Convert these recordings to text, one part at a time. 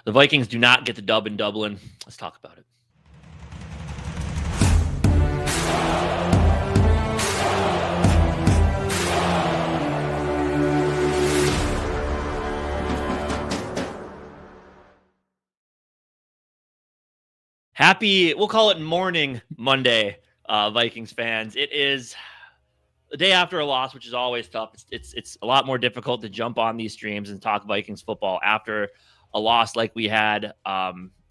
The Vikings do not get the dub in Dublin. Let's talk about it. Happy, we'll call it morning Monday, Vikings fans. It is the day after a loss, which is always tough. It's a lot more difficult to jump on these streams and talk Vikings football after a loss like we had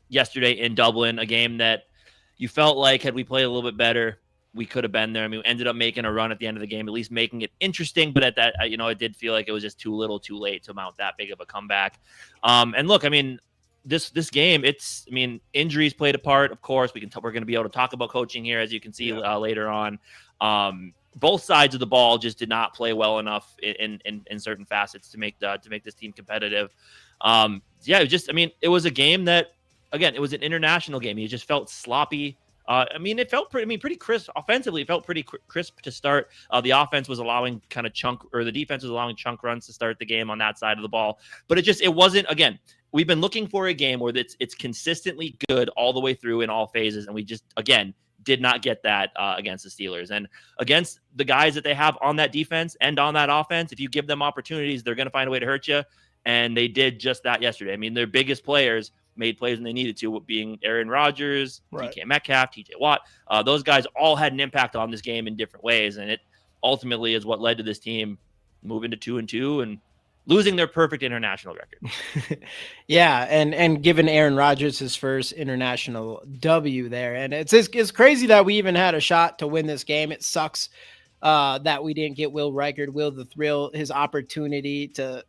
yesterday in Dublin, a game that you felt like had we played a little bit better, we could have been there. I mean, we ended up making a run at the end of the game, at least making it interesting. But at that, it did feel like it was just too little, too late to mount that big of a comeback. And look, I mean, this game, injuries played a part. Of course, we're going to be able to talk about coaching here, as you can see later on. Both sides of the ball just did not play well enough in certain facets to make this team competitive. It was a game that, again, it was an international game. You just felt sloppy. It felt pretty crisp offensively. It felt pretty crisp to start. The offense was allowing the defense was allowing chunk runs to start the game on that side of the ball. But it wasn't, again, we've been looking for a game where it's consistently good all the way through in all phases. And we just, again, did not get that against the Steelers. And against the guys that they have on that defense and on that offense, if you give them opportunities, they're going to find a way to hurt you. And they did just that yesterday. I mean, their biggest players made plays when they needed to, being Aaron Rodgers, right. DK Metcalf, TJ Watt. Those guys all had an impact on this game in different ways. And it ultimately is what led to this team moving to 2-2 and losing their perfect international record. Yeah, and giving Aaron Rodgers his first international W there. And it's crazy that we even had a shot to win this game. It sucks that we didn't get Will Reichard, Will the Thrill, his opportunity to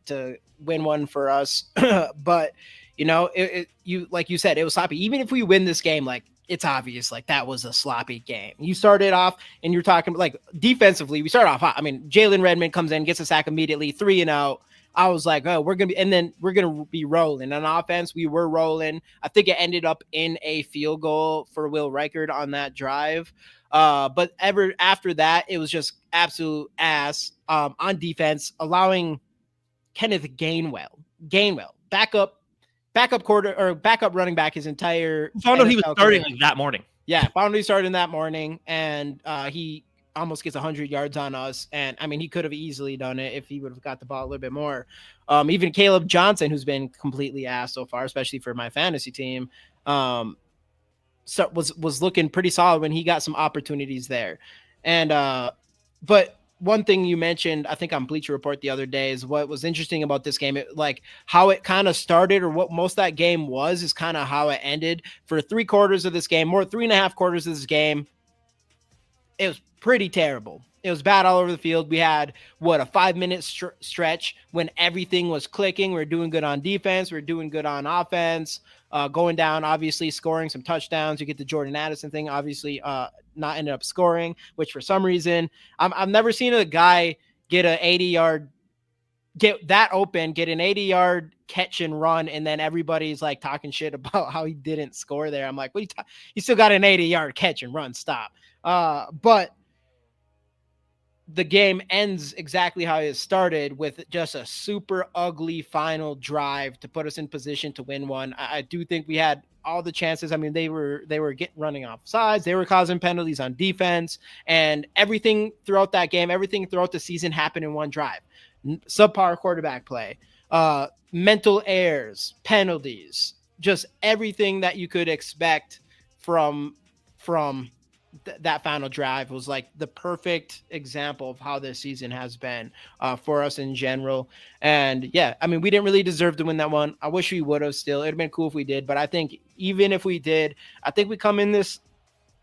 win one for us. But, you like you said, it was sloppy. Even if we win this game, like, it's obvious, like, that was a sloppy game. You started off, and you're talking, like, defensively, we started off hot. I mean, Jalen Redmond comes in, gets a sack immediately, 3-0. I was like, oh, we're going to be rolling. On offense, we were rolling. I think it ended up in a field goal for Will Reichard on that drive. But ever after that, it was just absolute ass on defense, allowing Kenneth Gainwell, backup running back his entire. Found out he was starting like that morning. Yeah, found out he started that morning, and he almost gets 100 yards on us. And I mean, he could have easily done it if he would have got the ball a little bit more. Even Caleb Johnson, who's been completely ass so far, especially for my fantasy team, was looking pretty solid when he got some opportunities there. And but one thing you mentioned, I think on Bleacher Report the other day, is what was interesting about this game. Like how it kind of started, or what most of that game was, is kind of how it ended. For 3 quarters of this game, 3.5 quarters of this game, it was pretty terrible. It was bad all over the field. We had, a 5-minute stretch when everything was clicking. We were doing good on defense. We were doing good on offense. Going down, obviously, scoring some touchdowns. You get the Jordan Addison thing, obviously not ended up scoring, which for some reason, I've never seen a guy get an 80-yard, get that open, get an 80-yard catch and run, and then everybody's like talking shit about how he didn't score there. I'm like, what are you talking? He still got an 80-yard catch and run. Stop. But the game ends exactly how it started, with just a super ugly final drive to put us in position to win one. I do think we had all the chances. I mean, they were running off sides. They were causing penalties on defense, and everything throughout that game, everything throughout the season happened in one drive. Subpar quarterback play, mental errors, penalties, just everything that you could expect from that final drive was like the perfect example of how this season has been for us in general. And yeah, I mean, we didn't really deserve to win that one. I wish we would have still. It'd been cool if we did, but I think even if we did, I think we come in this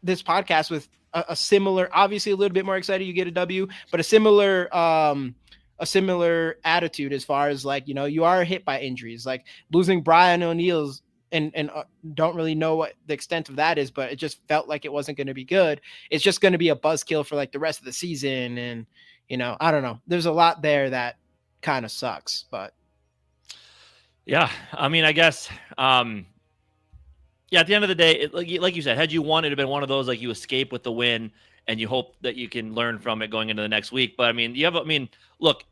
podcast with a similar, obviously a little bit more excited you get a W, but a similar attitude as far as, like, you are hit by injuries, like losing Brian O'Neill's, and don't really know what the extent of that is, but it just felt like it wasn't going to be good. It's just going to be a buzzkill for like the rest of the season. And, I don't know. There's a lot there that kind of sucks, but. Yeah. I mean, I guess, at the end of the day, like you said, had you won, it'd have been one of those, like, you escape with the win and you hope that you can learn from it going into the next week. But I mean, look,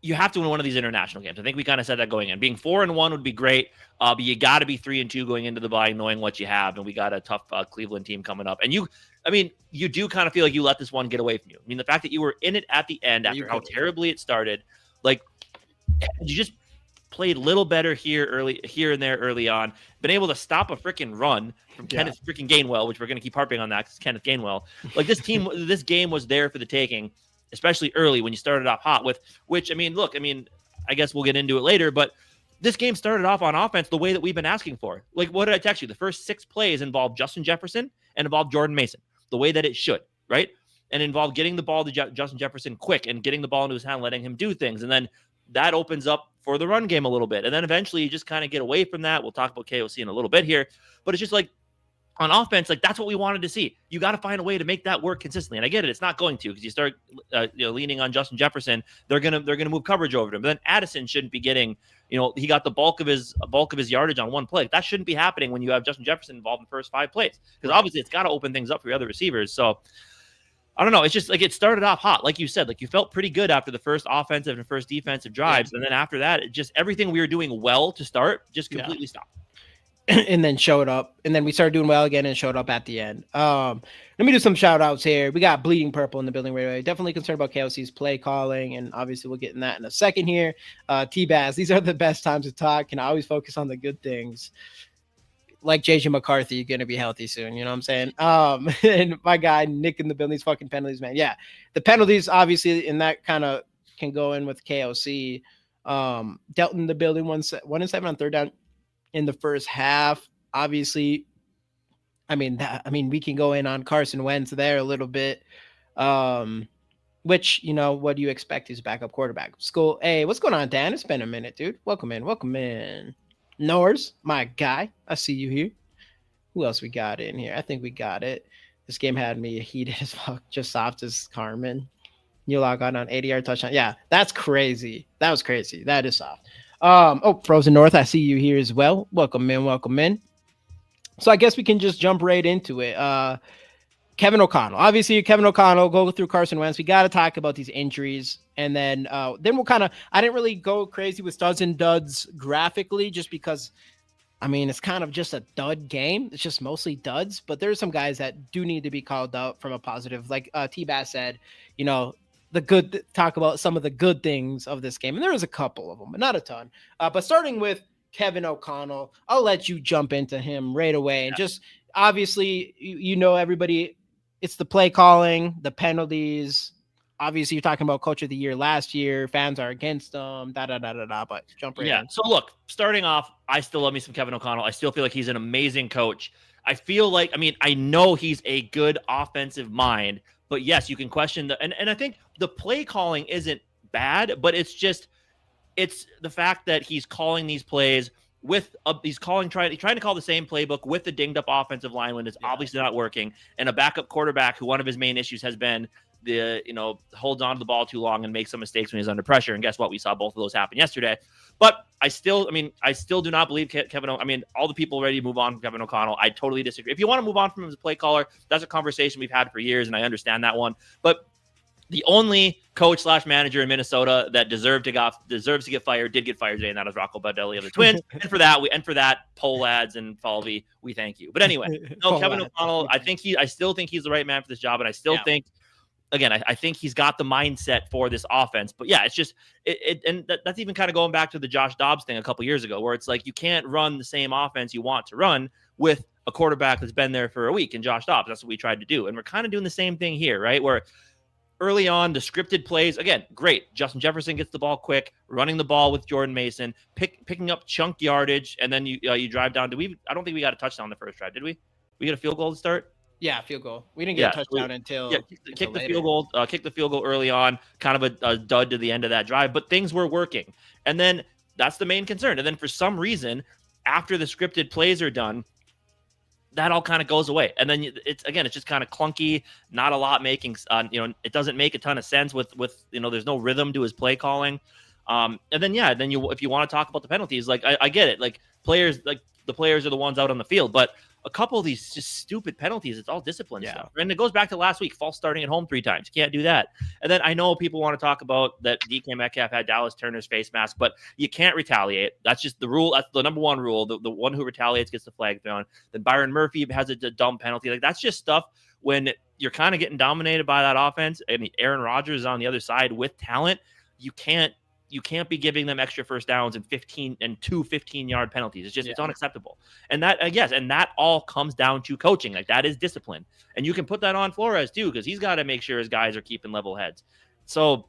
you have to win one of these international games. I think we kind of said that going in. Being 4-1 would be great, but you got to be 3-2 going into the bye, knowing what you have. And we got a tough Cleveland team coming up. And you do kind of feel like you let this one get away from you. I mean, the fact that you were in it at the end after how terribly it started, like you just played a little better here and there early on, been able to stop a freaking run from Kenneth freaking Gainwell, which we're going to keep harping on that because Kenneth Gainwell. Like this game was there for the taking, especially early when you started off hot with, which, I guess we'll get into it later, but this game started off on offense the way that we've been asking for. Like, what did I text you? The first 6 plays involved Justin Jefferson and involved Jordan Mason, the way that it should, right? And involved getting the ball to Justin Jefferson quick and getting the ball into his hand, letting him do things. And then that opens up for the run game a little bit. And then eventually you just kind of get away from that. We'll talk about KOC in a little bit here, but it's just like on offense, like that's what we wanted to see. You got to find a way to make that work consistently. And I get it. It's not going to, because you start leaning on Justin Jefferson. They're going to move coverage over to him. But then Addison shouldn't be getting, he got the bulk of his yardage on one play. That shouldn't be happening when you have Justin Jefferson involved in the first 5 plays, because obviously it's got to open things up for your other receivers. So I don't know. It's just like it started off hot. Like you said, like you felt pretty good after the first offensive and first defensive drives. And then after that, it just everything we were doing well to start just completely stopped. And then showed up. And then we started doing well again and showed up at the end. Let me do some shout outs here. We got Bleeding Purple in the building right away. Definitely concerned about KOC's play calling. And obviously we'll get in that in a second here. T-Bass, these are the best times to talk. Can always focus on the good things. Like JJ McCarthy, you're going to be healthy soon. You know what I'm saying? And my guy, Nick in the building, these fucking penalties, man. Yeah. The penalties, obviously, and that kind of can go in with KOC. Delton in the building, 1 and 7 on third down in the first half. Obviously, we can go in on Carson Wentz there a little bit. Which, what do you expect? He's a backup quarterback. School. Hey, what's going on, Dan? It's been a minute, dude. Welcome in. Norris, my guy. I see you here. Who else we got in here? I think we got it. This game had me heated as fuck, just soft as Carmen. You log on 80-yard touchdown. Yeah, that's crazy. That was crazy. That is soft. Frozen North, I see you here as well. Welcome in. So I guess we can just jump right into it. Kevin O'Connell. Obviously, Kevin O'Connell, go through Carson Wentz. We got to talk about these injuries. And then we'll I didn't really go crazy with studs and duds graphically, just because, it's kind of just a dud game. It's just mostly duds. But there's some guys that do need to be called out from a positive. Like T-Bass said, talk about some of the good things of this game. And there was a couple of them, but not a ton. But starting with Kevin O'Connell, I'll let you jump into him right away. And just obviously, everybody, it's the play calling, the penalties. Obviously, you're talking about coach of the year last year. Fans are against them, but jump right in. So look, starting off, I still love me some Kevin O'Connell. I still feel like he's an amazing coach. I feel like, I know he's a good offensive mind, but yes, you can question and I think the play calling isn't bad, but it's the fact that he's calling these plays with trying to call the same playbook with the dinged up offensive line when it's obviously not working, and a backup quarterback who one of his main issues has been holds on to the ball too long and makes some mistakes when he's under pressure. And guess what? We saw both of those happen yesterday. But I still do not believe Kevin. All the people ready to move on from Kevin O'Connell. I totally disagree. If you want to move on from him as a play caller, that's a conversation we've had for years, and I understand that one. But the only coach / manager in Minnesota that deserves to get fired did get fired today, and that is Rocco Baldelli of the Twins. and for that, Polads and Falvey, we thank you. But anyway, Kevin O'Connell, I still think he's the right man for this job, and I still think. Again, I think he's got the mindset for this offense, but yeah, it's just that's even kind of going back to the Josh Dobbs thing a couple years ago, where it's like you can't run the same offense you want to run with a quarterback that's been there for a week. And Josh Dobbs, that's what we tried to do, and we're kind of doing the same thing here, right? Where early on, the scripted plays, again, great. Justin Jefferson gets the ball quick, running the ball with Jordan Mason, picking up chunk yardage, and then you drive down. I don't think we got a touchdown on the first drive, did we? We got a field goal to start. Yeah, field goal. We didn't get a touchdown until kick the field goal early on, kind of a dud to the end of that drive, but things were working. And then that's the main concern. And then for some reason, after the scripted plays are done, that all kind of goes away. And then it's just kind of clunky, not a lot making, it doesn't make a ton of sense with there's no rhythm to his play calling. And then if you want to talk about the penalties, like I get it, like players, like the players are the ones out on the field, but a couple of these just stupid penalties. It's all discipline Yeah. stuff. And it goes back to last week, false starting at home 3 times. You can't do that. And then I know people want to talk about that DK Metcalf had Dallas Turner's face mask, but you can't retaliate. That's just the rule. That's the number one rule. The one who retaliates gets the flag thrown. Then Byron Murphy has a dumb penalty. Like, that's just stuff when you're kind of getting dominated by that offense. I mean, Aaron Rodgers is on the other side with talent. You can't be giving them extra first downs and 15-yard penalties. It's just, it's unacceptable. And that all comes down to coaching. Like, that is discipline. And you can put that on Flores too, because he's got to make sure his guys are keeping level heads. So,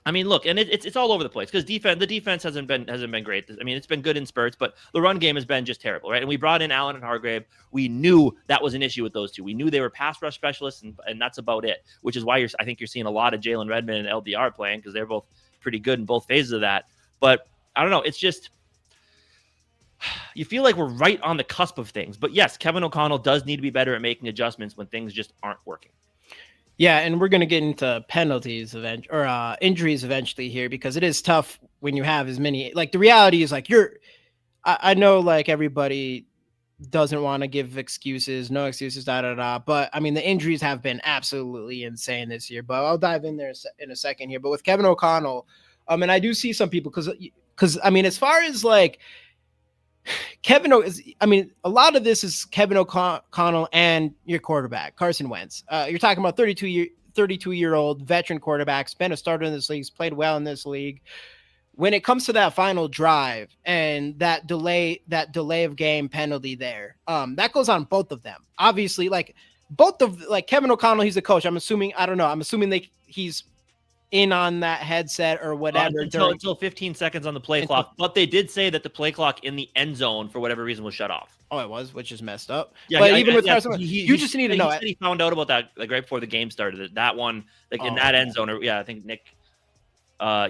I mean, look, and it's all over the place because the defense hasn't been great. I mean, it's been good in spurts, but the run game has been just terrible, right? And we brought in Allen and Hargrave. We knew that was an issue with those two. We knew they were pass rush specialists, and that's about it. Which is why I think you're seeing a lot of Jalen Redmond and LDR playing, because they're both pretty good in both phases of that. But I don't know. It's just, you feel like we're right on the cusp of things. But yes, Kevin O'Connell does need to be better at making adjustments when things just aren't working. Yeah, and we're going to get into penalties injuries eventually here, because it is tough when you have as many. Like, the reality is, like, I know, like, everybody doesn't want to give excuses, no excuses, but I mean, the injuries have been absolutely insane this year. But I'll dive in there in a second here. But with Kevin O'Connell, and I do see some people, because I mean, as far as like a lot of this is Kevin O'Connell and your quarterback, Carson Wentz. You're talking about 32-year-old veteran quarterback, been a starter in this league, played well in this league. When it comes to that final drive and that delay of game penalty there, that goes on both of them. Obviously, like Kevin O'Connell, he's a coach. I'm assuming he's in on that headset or whatever until 15 seconds on the play clock. But they did say that the play clock in the end zone, for whatever reason, was shut off. Oh, it was, which is messed up. Yeah, but even with Carson, you just need to know it. He found out about that like right before the game started. That one, like in that end zone, I think Nick. Play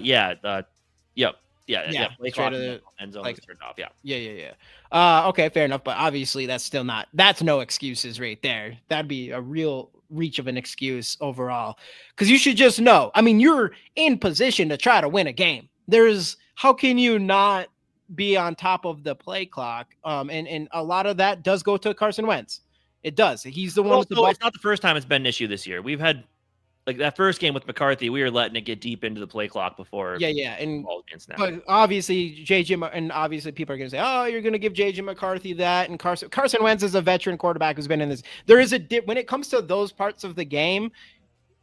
clock end zone was turned off. Yeah. Okay, fair enough. But obviously, that's no excuses right there. That'd be a real reach of an excuse overall, because you should just know. I mean, you're in position to try to win a game. How can you not be on top of the play clock? And a lot of that does go to Carson Wentz. It does. He's the one with the ball. It's not the first time it's been an issue this year. We've had, like, that first game with McCarthy, we were letting it get deep into the play clock before. But obviously, obviously people are going to say, "Oh, you're going to give JJ McCarthy that." And Carson Wentz is a veteran quarterback who's been in this. There is when it comes to those parts of the game,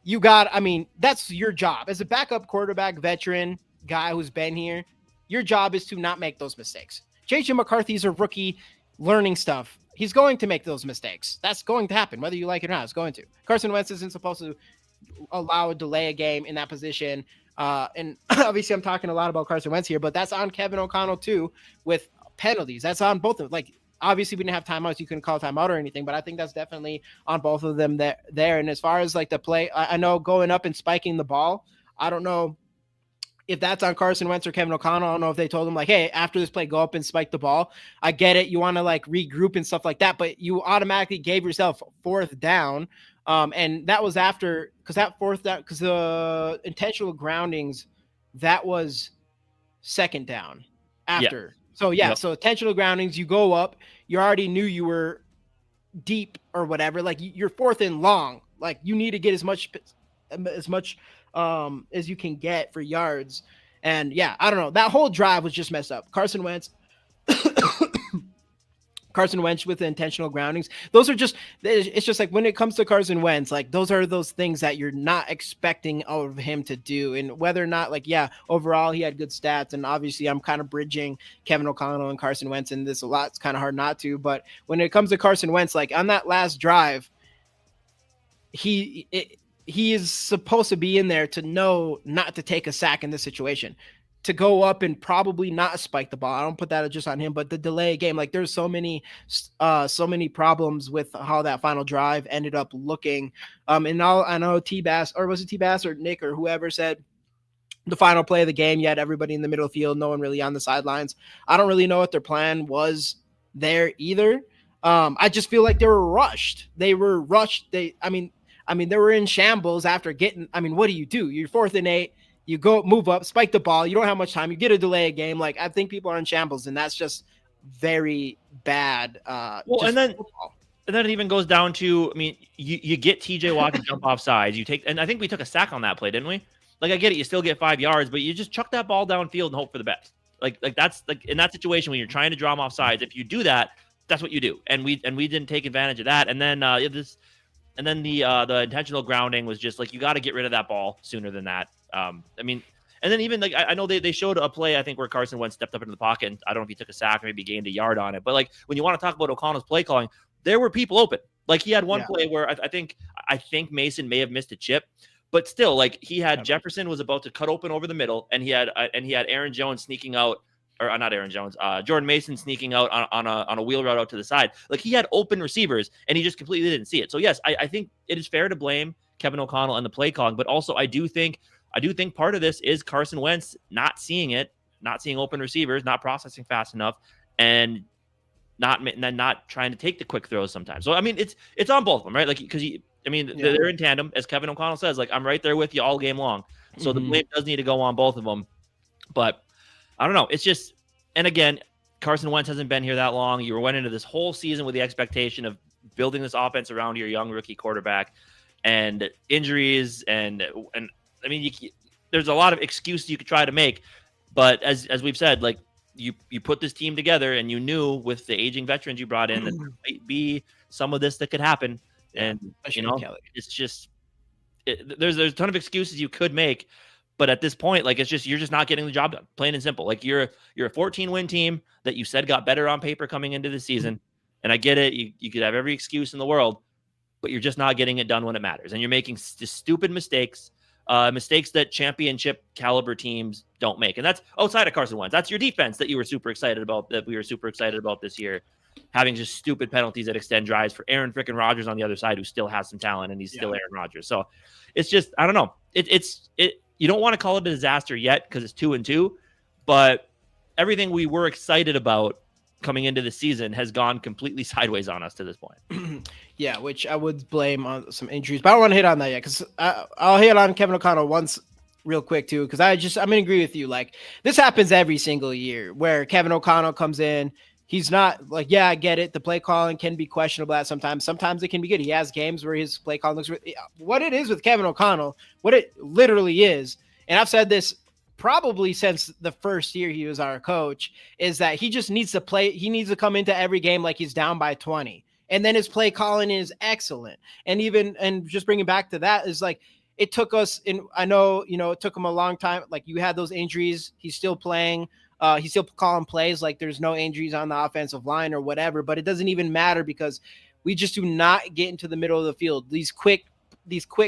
that's your job as a backup quarterback, veteran guy who's been here. Your job is to not make those mistakes. JJ McCarthy's a rookie learning stuff. He's going to make those mistakes. That's going to happen, whether you like it or not. It's going to. Carson Wentz isn't supposed to allow a delay a game in that position. And obviously I'm talking a lot about Carson Wentz here, but that's on Kevin O'Connell too with penalties. That's on both of them. Like, obviously we didn't have timeouts. You couldn't call timeout or anything, but I think that's definitely on both of them there. And as far as like the play, I know going up and spiking the ball, I don't know if that's on Carson Wentz or Kevin O'Connell. I don't know if they told him, like, hey, after this play, go up and spike the ball. I get it. You want to like regroup and stuff like that, but you automatically gave yourself fourth down. And that was after, because the intentional groundings, that was second down after. Yeah. So intentional groundings, you go up, you already knew you were deep or whatever. Like, you're fourth and long. Like, you need to get as much as you can get for yards. And yeah, I don't know. That whole drive was just messed up. Carson Wentz with the intentional groundings. It's just like when it comes to Carson Wentz, like, those are those things that you're not expecting of him to do. And whether or not, like, yeah, overall he had good stats. And obviously I'm kind of bridging Kevin O'Connell and Carson Wentz in this a lot. It's kind of hard not to, but when it comes to Carson Wentz, like on that last drive, he is supposed to be in there to know not to take a sack in this situation, to go up and probably not spike the ball. I don't put that just on him, but the delay game, like, there's so many problems with how that final drive ended up looking. And I know T-Bass, or was it T-Bass or Nick or whoever, said the final play of the game, you had everybody in the middle field, no one really on the sidelines. I don't really know what their plan was there either. I just feel like they were rushed. They were in shambles after getting, what do? You're 4th and 8. You go move up, spike the ball. You don't have much time. You get a delay a game. Like, I think people are in shambles, and that's just very bad. Well, Just and then football. And then it even goes down to, I mean, you get TJ Watt to jump off sides. You take, and I think we took a sack on that play, didn't we? Like, I get it, you still get 5 yards, but you just chuck that ball downfield and hope for the best. Like that's like in that situation when you're trying to draw them off sides. If you do that, that's what you do. And we didn't take advantage of that. And then the intentional grounding was just like, you got to get rid of that ball sooner than that. I mean, and then even like I know they showed a play, I think, where Carson Wentz stepped up into the pocket, and I don't know if he took a sack or maybe gained a yard on it. But like when you want to talk about O'Connell's play calling, there were people open. Like he had one play where I think Mason may have missed a chip, but still, like he had Jefferson was about to cut open over the middle, and he had Aaron Jones sneaking out, or not Aaron Jones, Jordan Mason sneaking out on a wheel route out to the side. Like he had open receivers, and he just completely didn't see it. So yes, I think it is fair to blame Kevin O'Connell and the play calling, but also I do think part of this is Carson Wentz not seeing it, not seeing open receivers, not processing fast enough, and not trying to take the quick throws sometimes. So I mean, it's on both of them, right? Like because they're in tandem, as Kevin O'Connell says. Like I'm right there with you all game long. So the blame does need to go on both of them. But I don't know. It's just, and again, Carson Wentz hasn't been here that long. You went into this whole season with the expectation of building this offense around your young rookie quarterback, and injuries and I mean, there's a lot of excuses you could try to make, but as we've said, like. You put this team together, and you knew with the aging veterans you brought in that there might be some of this that could happen. And it's just there's a ton of excuses you could make, but at this point, like it's just you're just not getting the job done, plain and simple. Like you're a 14-win team that you said got better on paper coming into the season, and I get it. You could have every excuse in the world, but you're just not getting it done when it matters, and you're making just stupid mistakes. Mistakes that championship caliber teams don't make. And that's outside of Carson Wentz. That's your defense that we were super excited about this year, having just stupid penalties that extend drives for Aaron frickin' Rodgers on the other side, who still has some talent, and he's still Aaron Rodgers. So it's just, I don't know. You don't want to call it a disaster yet because it's 2-2, but everything we were excited about coming into the season has gone completely sideways on us to this point. Yeah, which I would blame on some injuries, but I don't want to hit on that yet because I'll hit on Kevin O'Connell once real quick too, because I'm in agree with you. Like this happens every single year where Kevin O'Connell comes in. He's not like, yeah, I get it. The play calling can be questionable at sometimes. Sometimes it can be good. He has games where his play calling looks what it is with Kevin O'Connell, what it literally is. And I've said this probably since the first year he was our coach, is that he just needs to play. He needs to come into every game like he's down by 20. And then his play calling is excellent. And just bringing back to that is like, it took us I know, it took him a long time. Like you had those injuries. He's still playing. He's still calling plays. Like there's no injuries on the offensive line or whatever, but it doesn't even matter because we just do not get into the middle of the field. These quick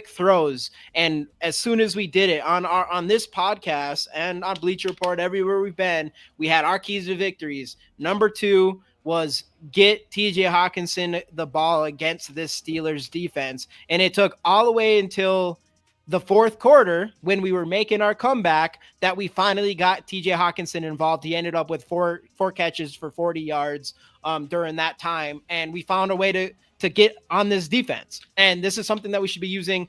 throws. And as soon as we did it on this podcast and on Bleacher Report, everywhere we've been, we had our keys to victories. Number 2 was get TJ Hawkinson the ball against this Steelers defense. And it took all the way until the fourth quarter when we were making our comeback that we finally got TJ Hawkinson involved. He ended up with four catches for 40 yards during that time. And we found a way to get on this defense. And this is something that we should be using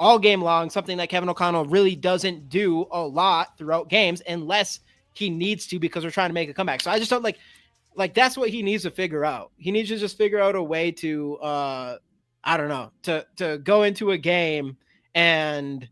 all game long, something that Kevin O'Connell really doesn't do a lot throughout games unless he needs to, because we're trying to make a comeback. So I just don't like that's what he needs to figure out. He needs to just figure out a way to, I don't know, to go into a game and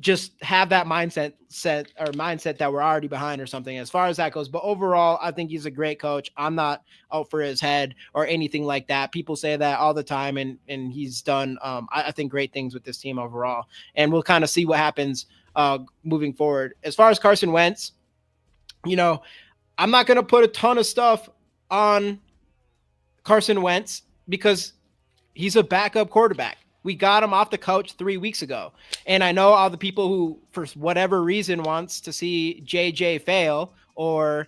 just have that mindset that we're already behind or something as far as that goes. But overall, I think he's a great coach. I'm not out for his head or anything like that. People say that all the time, and he's done, I think, great things with this team overall. And we'll kind of see what happens moving forward. As far as Carson Wentz, I'm not going to put a ton of stuff on Carson Wentz because he's a backup quarterback. We got him off the couch 3 weeks ago. And I know all the people who, for whatever reason, wants to see JJ fail or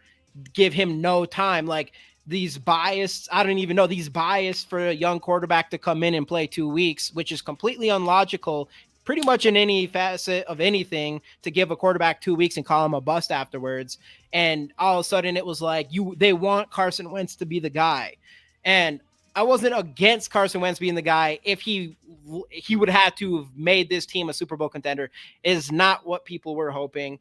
give him no time, like these biased for a young quarterback to come in and play 2 weeks, which is completely unlogical pretty much in any facet of anything, to give a quarterback 2 weeks and call him a bust afterwards. And all of a sudden it was like they want Carson Wentz to be the guy. And I wasn't against Carson Wentz being the guy if he would have to have made this team a Super Bowl contender. Is not what people were hoping.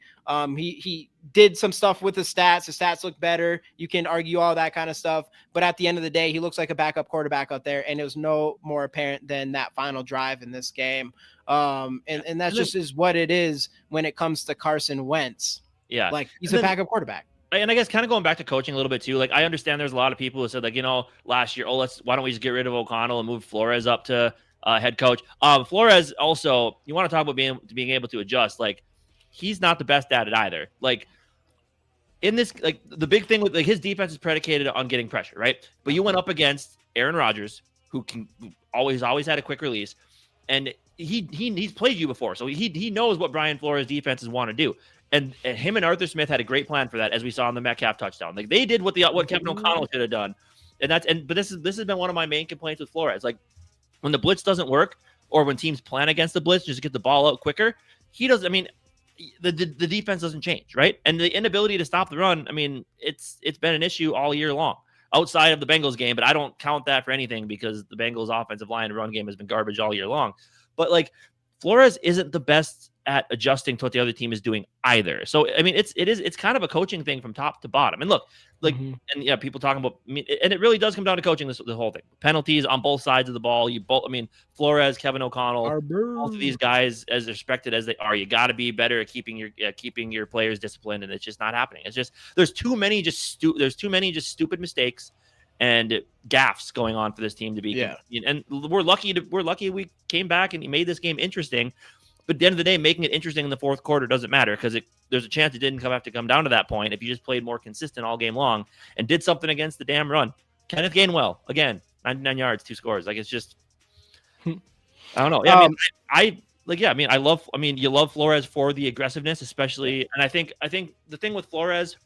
He did some stuff with the stats. The stats look better. You can argue all that kind of stuff, but at the end of the day, he looks like a backup quarterback out there, and it was no more apparent than that final drive in this game. And that's just is what it is when it comes to Carson Wentz. Yeah, like he's a backup quarterback. And I guess kind of going back to coaching a little bit too, like I understand there's a lot of people who said like, last year, why don't we just get rid of O'Connell and move Flores up to head coach? Flores also, you want to talk about being able to adjust. Like he's not the best at it either. Like in this, like the big thing with like his defense is predicated on getting pressure, right? But you went up against Aaron Rodgers, who always had a quick release, and he's played you before, so he knows what Brian Flores defenses want to do. And him and Arthur Smith had a great plan for that, as we saw on the Metcalf touchdown. Like they did what Kevin O'Connell should have done, but this has been one of my main complaints with Flores. Like when the blitz doesn't work, or when teams plan against the blitz just to get the ball out quicker, he doesn't. I mean, the defense doesn't change, right? And the inability to stop the run. I mean, it's been an issue all year long, outside of the Bengals game. But I don't count that for anything because the Bengals offensive line and run game has been garbage all year long. But like Flores isn't the best at adjusting to what the other team is doing either. So I mean, it's kind of a coaching thing from top to bottom. And look, like, and yeah, people talking about, and it really does come down to coaching. The whole thing, penalties on both sides of the ball. Flores, Kevin O'Connell, both of these guys, as respected as they are, you got to be better at keeping your players disciplined, and it's just not happening. It's just there's too many stupid mistakes and gaffes going on for this team to be. And we're lucky we came back and made this game interesting. But at the end of the day, making it interesting in the fourth quarter doesn't matter because there's a chance it didn't have to come down to that point if you just played more consistent all game long and did something against the damn run. Kenneth Gainwell, again, 99 yards, 2 scores. Like, it's just, I don't know. Yeah, you love Flores for the aggressiveness, especially. And I think the thing with Flores,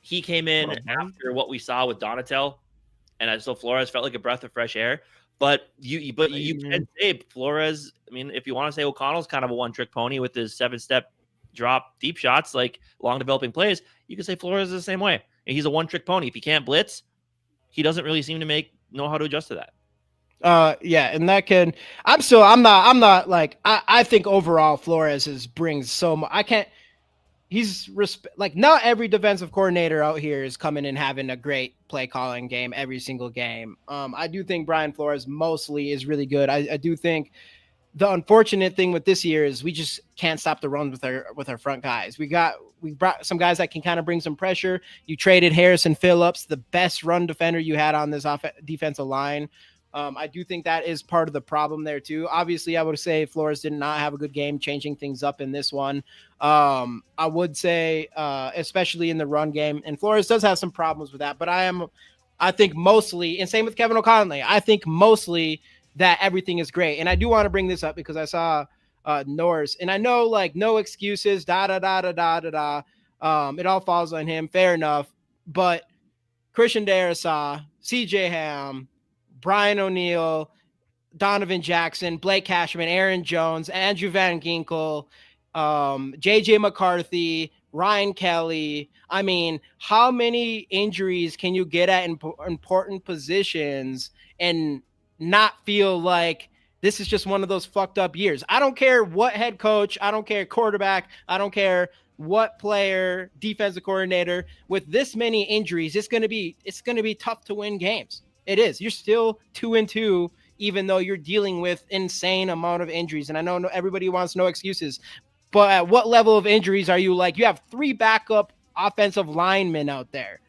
he came in after what we saw with Donatel, and so Flores felt like a breath of fresh air. But you can say Flores. I mean, if you want to say O'Connell's kind of a one-trick pony with his 7-step drop deep shots, like long developing plays, you can say Flores is the same way. And he's a one-trick pony. If he can't blitz, he doesn't really seem to know how to adjust to that. Yeah, and that can. I'm not like I think overall Flores brings so much. I can't. He's like not every defensive coordinator out here is coming and having a great play calling game every single game. I do think Brian Flores mostly is really good. I do think the unfortunate thing with this year is we just can't stop the runs with our front guys. We brought some guys that can kind of bring some pressure. You traded Harrison Phillips, the best run defender you had on this defensive line. I do think that is part of the problem there too. Obviously, I would say Flores did not have a good game changing things up in this one. I would say, especially in the run game, and Flores does have some problems with that, but I think mostly, and same with Kevin O'Connell, I think mostly that everything is great. And I do want to bring this up because I saw Norris, and I know like no excuses, it all falls on him. Fair enough. But Christian Darrisaw, CJ Ham, Brian O'Neill, Donovan Jackson, Blake Cashman, Aaron Jones, Andrew Van Ginkel, JJ McCarthy, Ryan Kelly. I mean, how many injuries can you get at important positions and not feel like this is just one of those fucked up years? I don't care what head coach, I don't care quarterback, I don't care what player, defensive coordinator. With this many injuries, it's going to be tough to win games. It is. You're still 2-2, even though you're dealing with insane amount of injuries. And I know everybody wants no excuses, but at what level of injuries are you like? You have 3 backup offensive linemen out there.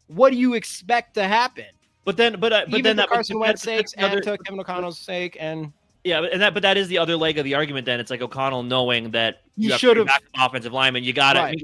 What do you expect to happen? But then that Carson Wentz's sake and to Kevin O'Connell's sake, and yeah, but that is the other leg of the argument. Then it's like O'Connell knowing that you should have offensive lineman. You got it.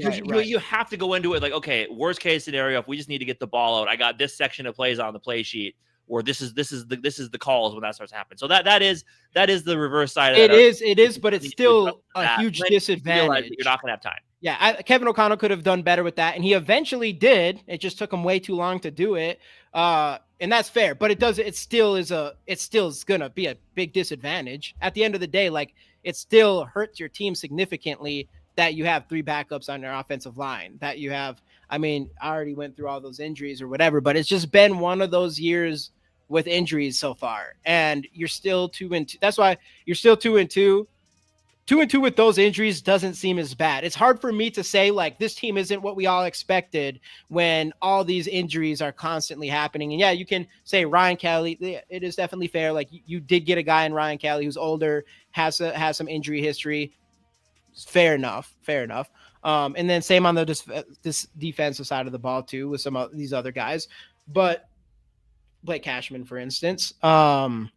You have to go into it like, okay, worst case scenario, if we just need to get the ball out, I got this section of plays on the play sheet, or this is the calls when that starts happening. So that is the reverse side of it. It is, but it's still a huge disadvantage. You're not going to have time. Yeah, Kevin O'Connell could have done better with that, and he eventually did. It just took him way too long to do it, and that's fair. But it still is gonna be a big disadvantage at the end of the day. Like, it still hurts your team significantly that you have 3 backups on your offensive line. That you have. I mean, I already went through all those injuries or whatever, but it's just been one of those years with injuries so far, and you're still 2-2. That's why you're still 2-2. 2-2 with those injuries doesn't seem as bad. It's hard for me to say like this team isn't what we all expected when all these injuries are constantly happening. And yeah, you can say Ryan Kelly. It is definitely fair. Like you did get a guy in Ryan Kelly who's older, has some injury history. Fair enough. And then same on this defensive side of the ball too with some of these other guys. But Blake Cashman, for instance. But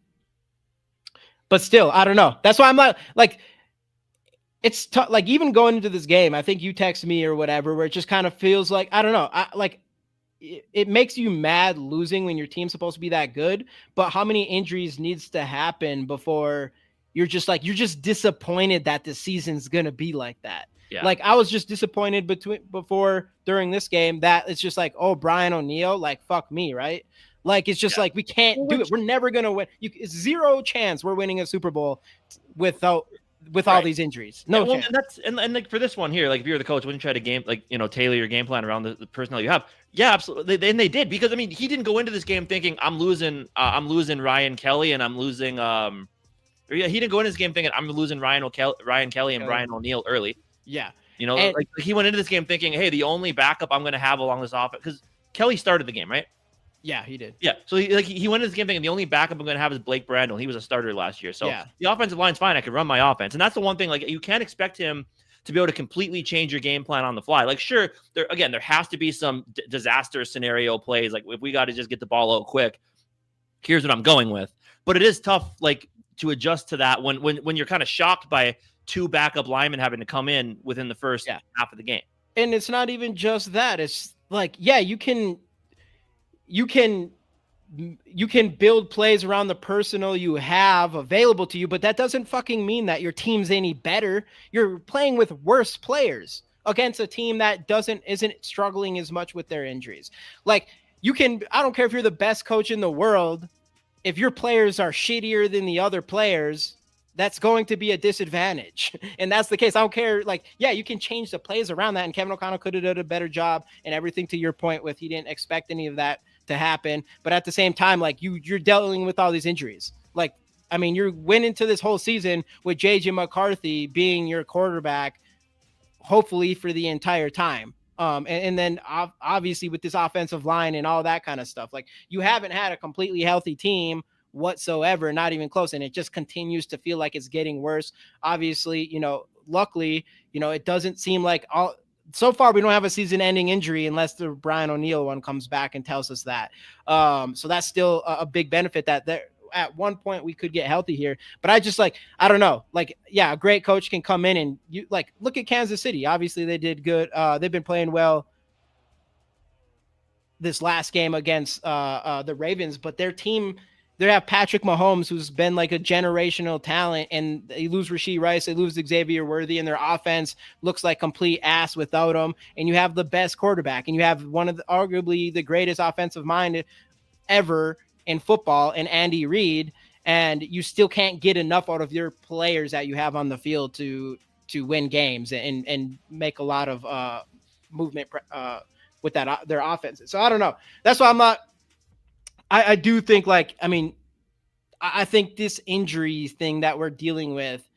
still, I don't know. That's why I'm not like. It's tough. Like even going into this game, I think you text me or whatever, where it just kind of feels like, I don't know. It makes you mad losing when your team's supposed to be that good, but how many injuries needs to happen before you're just disappointed that the season's going to be like that. Yeah. Like I was just disappointed during this game that it's just like, oh, Brian O'Neill, like, fuck me. Right. Like, it's just like, we can't do it. We're never going to win. It's zero chance we're winning a Super Bowl with all these injuries. No chance. And like for this one here, like if you're the coach, wouldn't you try to tailor your game plan around the personnel you have? Yeah, absolutely. And they did, because I mean, he didn't go into this game thinking I'm losing Ryan Kelly and I'm losing he didn't go into this game thinking I'm losing Ryan Kelly and Brian O'Neill early. Yeah. Like he went into this game thinking, hey, the only backup I'm going to have along this offense, because Kelly started the game, right? Yeah, he did. Yeah, so he went into this game thinking the only backup I'm going to have is Blake Brandel. He was a starter last year, so the offensive line's fine. I can run my offense, and that's the one thing. Like you can't expect him to be able to completely change your game plan on the fly. Like sure, there has to be some disaster scenario plays. Like if we got to just get the ball out quick, here's what I'm going with. But it is tough, like to adjust to that when you're kind of shocked by two backup linemen having to come in within the first half of the game. And it's not even just that. It's like, yeah, you can build plays around the personnel you have available to you, but that doesn't fucking mean that your team's any better. You're playing with worse players against a team that isn't struggling as much with their injuries. Like I don't care if you're the best coach in the world, if your players are shittier than the other players, that's going to be a disadvantage. And that's the case. I don't care. Like, yeah, you can change the plays around that. And Kevin O'Connell could have done a better job and everything, to your point with, he didn't expect any of that to happen. But at the same time, like you're dealing with all these injuries. Like, I mean, you went into this whole season with JJ McCarthy being your quarterback, hopefully for the entire time. And then obviously with this offensive line and all that kind of stuff, like you haven't had a completely healthy team whatsoever, not even close. And it just continues to feel like it's getting worse. Obviously, luckily, it doesn't seem like so far we don't have a season ending injury unless the Brian O'Neill one comes back and tells us that. So that's still a big benefit that at one point we could get healthy here. But I just I don't know, a great coach can come in and look at Kansas City. Obviously they did good. They've been playing well this last game against the Ravens, but their team, they have Patrick Mahomes, who's been like a generational talent, and they lose Rashee Rice, they lose Xavier Worthy, and their offense looks like complete ass without him. And you have the best quarterback, and you have one of arguably the greatest offensive mind ever in football, and Andy Reid, and you still can't get enough out of your players that you have on the field to win games and make a lot of movement with their offenses. So I don't know. That's why I'm not. I do think I think this injury thing that we're dealing with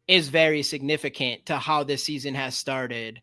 is very significant to how this season has started,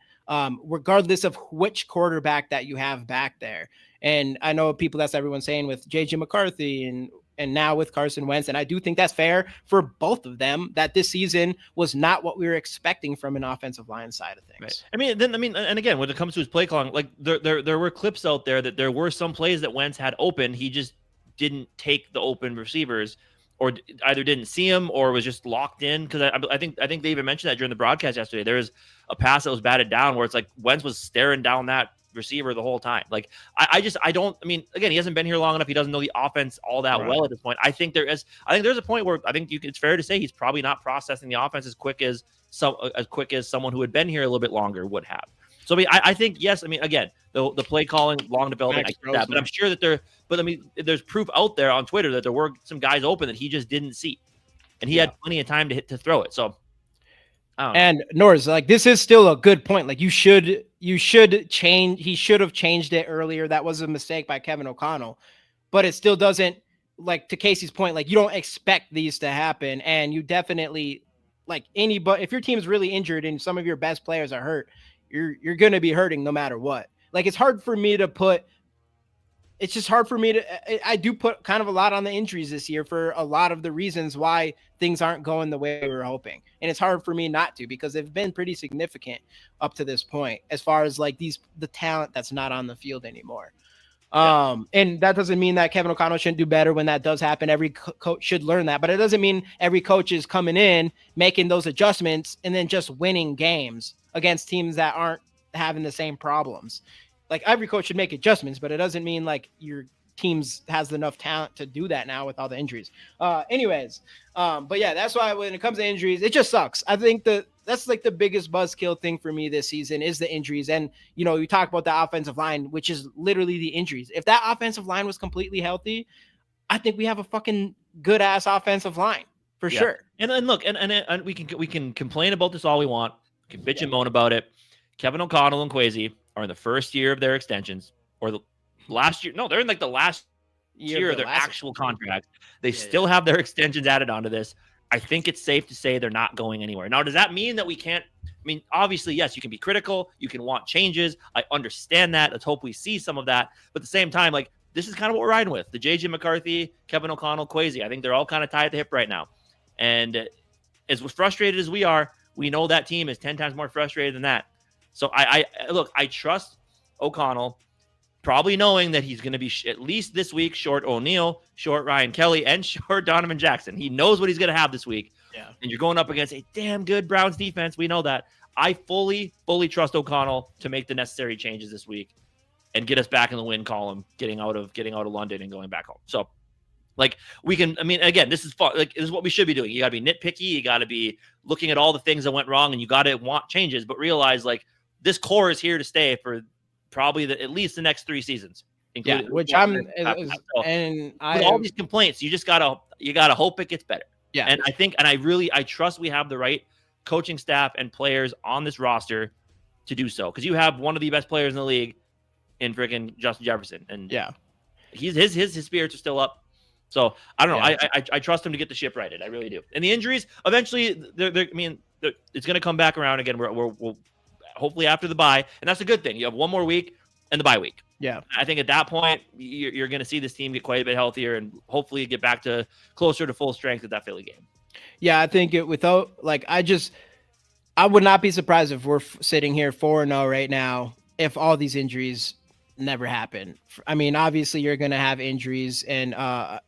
regardless of which quarterback that you have back there. And I know that's everyone's saying with JJ McCarthy and now with Carson Wentz. And I do think that's fair for both of them, that this season was not what we were expecting from an offensive line side of things. Right. And again, when it comes to his play calling, like there were clips out there that there were some plays that Wentz had open. He just didn't take the open receivers, or either didn't see him or was just locked in. Because I think they even mentioned that during the broadcast yesterday. There was a pass that was batted down where it's like Wentz was staring down that receiver the whole time. Like again, he hasn't been here long enough. He doesn't know the offense all that well at this point. I think there's a point where it's fair to say he's probably not processing the offense as quick as someone who had been here a little bit longer would have. So I think yes. Again, the play calling, long development, I get that, but I'm sure that there's proof out there on Twitter that there were some guys open that he just didn't see, and he had plenty of time to throw it. So, and Norris, this is still a good point. Like you should change. He should have changed it earlier. That was a mistake by Kevin O'Connell, but it still doesn't. like to Casey's point, like you don't expect these to happen, and you definitely like anybody. If your team's really injured and some of your best players are hurt, you're going to be hurting no matter what. Like it's hard for me to put. It's just hard for me to. I do put kind of a lot on the injuries this year for a lot of the reasons why things aren't going the way we were hoping, and it's hard for me not to because they've been pretty significant up to this point as far as like the talent that's not on the field anymore. And that doesn't mean that Kevin O'Connell shouldn't do better when that does happen. Every coach should learn that, but it doesn't mean every coach is coming in, making those adjustments and then just winning games against teams that aren't having the same problems. Like every coach should make adjustments, but it doesn't mean like your teams has enough talent to do that now with all the injuries. But yeah, that's why when it comes to injuries, it just sucks. I think that's like the biggest buzzkill thing for me this season is the injuries. And, you know, you talk about the offensive line, which is literally the injuries. If that offensive line was completely healthy, I think we have a fucking good ass offensive line for sure. And look, and we can complain about this all we want. We can bitch and moan about it. Kevin O'Connell and Kwesi are in the first year of their extensions or the last year. No, they're in like the last year of their actual contract. They still have their extensions added onto this. I think it's safe to say they're not going anywhere. Now, does that mean that we can't? I mean, obviously, yes, you can be critical. You can want changes. I understand that. Let's hope we see some of that. But at the same time, like, this is kind of what we're riding with. The J.J. McCarthy, Kevin O'Connell, Kwesi. I think they're all kind of tied at the hip right now. And as frustrated as we are, we know that team is 10 times more frustrated than that. So I trust O'Connell, probably knowing that he's going to be at least this week short O'Neal, short Ryan Kelly, and short Donovan Jackson. He knows what he's going to have this week. Yeah. And you're going up against a damn good Browns defense. We know that. I fully trust O'Connell to make the necessary changes this week and get us back in the win column, getting out of London and going back home. So, like, we can, I mean, again, this is this is what we should be doing. You got to be nitpicky. You got to be looking at all the things that went wrong, and you got to want changes, but realize, like, this core is here to stay for probably at least the next 3 seasons. Yeah, which with all these complaints, you gotta hope it gets better. Yeah, and I trust we have the right coaching staff and players on this roster to do so, because you have one of the best players in the league in freaking Justin Jefferson, and yeah, his spirits are still up. So I don't know. Yeah. I trust him to get the ship righted. I really do. And the injuries eventually, it's going to come back around again. We'll hopefully after the bye, and that's a good thing. You have one more week and the bye week. Yeah, I think at that point you're going to see this team get quite a bit healthier and hopefully get back to closer to full strength at that Philly game. Yeah, I think I would not be surprised if we're sitting here 4-0 right now if all these injuries never happen. I mean, obviously you're going to have injuries, and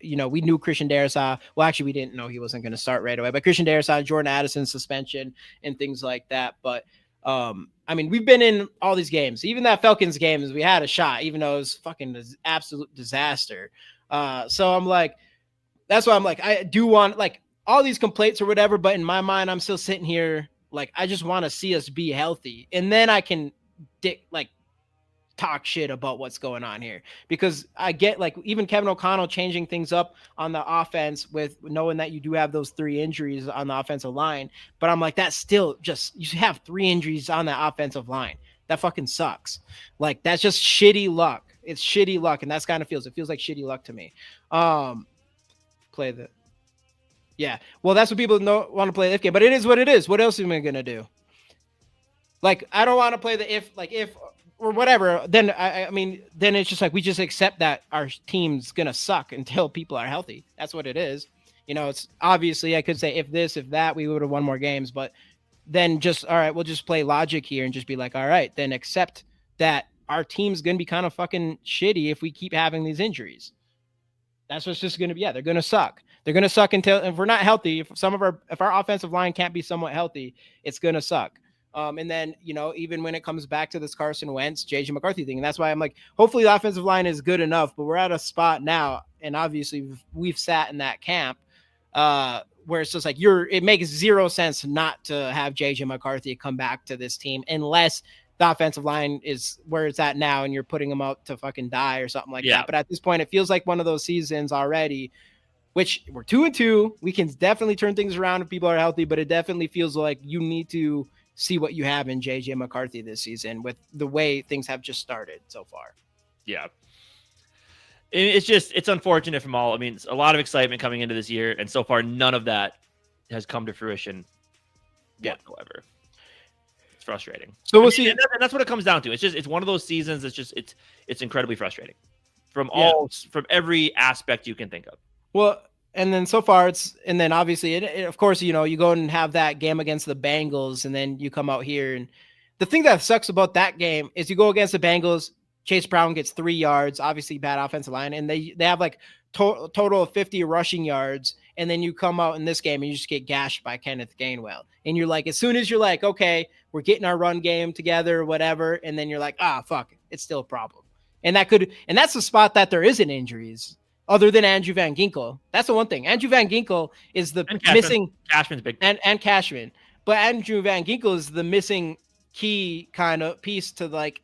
we knew Christian Darrisaw. Well, actually, we didn't know he wasn't going to start right away, but Christian Darrisaw, Jordan Addison suspension and things like that. But I mean, we've been in all these games. Even that Falcons game, we had a shot, even though it was fucking an absolute disaster. So I'm like, that's why I'm like, I do want like all these complaints or whatever, but in my mind, I'm still sitting here like I just want to see us be healthy, and then I can talk shit about what's going on here, because I get like even Kevin O'Connell changing things up on the offense with knowing that you do have those 3 injuries on the offensive line. But I'm like, that's still just, you have 3 injuries on the offensive line. That fucking sucks. Like, that's just shitty luck. It's shitty luck. And that's kind of feels like shitty luck to me. Yeah. Well, that's what people want to play the if game, but it is what it is. What else am I going to do? Like, I don't want to play the if or whatever, then I mean, then it's just like we just accept that our team's gonna suck until people are healthy. That's what it is. You know, it's obviously I could say if this, if that, we would have won more games, but then just all right, we'll just play logic here and just be like, all right, then accept that our team's gonna be kind of fucking shitty if we keep having these injuries. That's what's just gonna be. Yeah, they're gonna suck. They're gonna suck until if we're not healthy. If our offensive line can't be somewhat healthy, it's gonna suck. And then, even when it comes back to this Carson Wentz, J.J. McCarthy thing, and that's why I'm like, hopefully the offensive line is good enough, but we're at a spot now, and obviously we've sat in that camp where it's just like it makes zero sense not to have J.J. McCarthy come back to this team unless the offensive line is where it's at now and you're putting them out to fucking die or something like that. But at this point, it feels like one of those seasons already, which we're 2-2. We can definitely turn things around if people are healthy, but it definitely feels like you need to see what you have in J.J. McCarthy this season with the way things have just started so far. Yeah. It's unfortunate from all. I mean, it's a lot of excitement coming into this year, and so far none of that has come to fruition whatsoever. It's frustrating. So we'll see. And that's what it comes down to. It's one of those seasons. It's incredibly frustrating from every aspect you can think of. Well, and then so far and then obviously, of course, you go and have that game against the Bengals, and then you come out here, and the thing that sucks about that game is you go against the Bengals. Chase Brown gets 3 yards, obviously bad offensive line, and they have like total of 50 rushing yards, and then you come out in this game and you just get gashed by Kenneth Gainwell, and you're like, as soon as you're like, okay, we're getting our run game together, whatever, and then you're like, fuck, it's still a problem, and that's the spot that there isn't injuries. Other than Andrew Van Ginkel. That's the one thing. Andrew Van Ginkel is the missing Cashman's big and Cashman. But Andrew Van Ginkel is the missing key kind of piece to like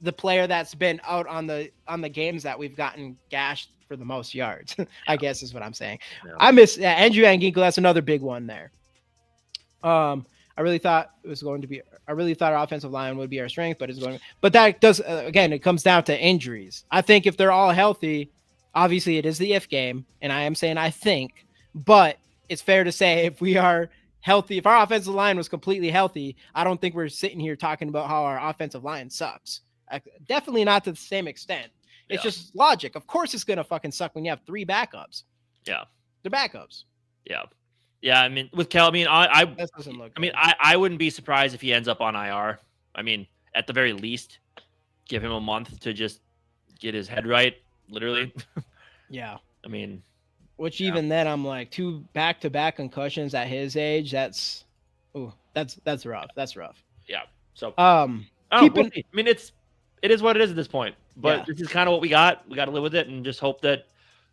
the player that's been out on the games that we've gotten gashed for the most yards, I guess is what I'm saying. Yeah. I miss Andrew Van Ginkel. That's another big one there. I really thought our offensive line would be our strength, but that does, again, it comes down to injuries. I think if they're all healthy, obviously it is the if game, and I am saying I think, but it's fair to say if we are healthy, if our offensive line was completely healthy, I don't think we're sitting here talking about how our offensive line sucks. Definitely not to the same extent. It's just logic. Of course it's going to fucking suck when you have 3 backups. Yeah. They're backups. Yeah. Yeah, I mean, with Cal, I wouldn't be surprised if he ends up on IR. I mean, at the very least, give him a month to just get his head right, literally. Yeah. I mean, which even then I'm like 2 back-to-back concussions at his age. That's rough. That's rough. Yeah. So, I mean, it is what it is at this point, but this is kind of what we got. We got to live with it and just hope that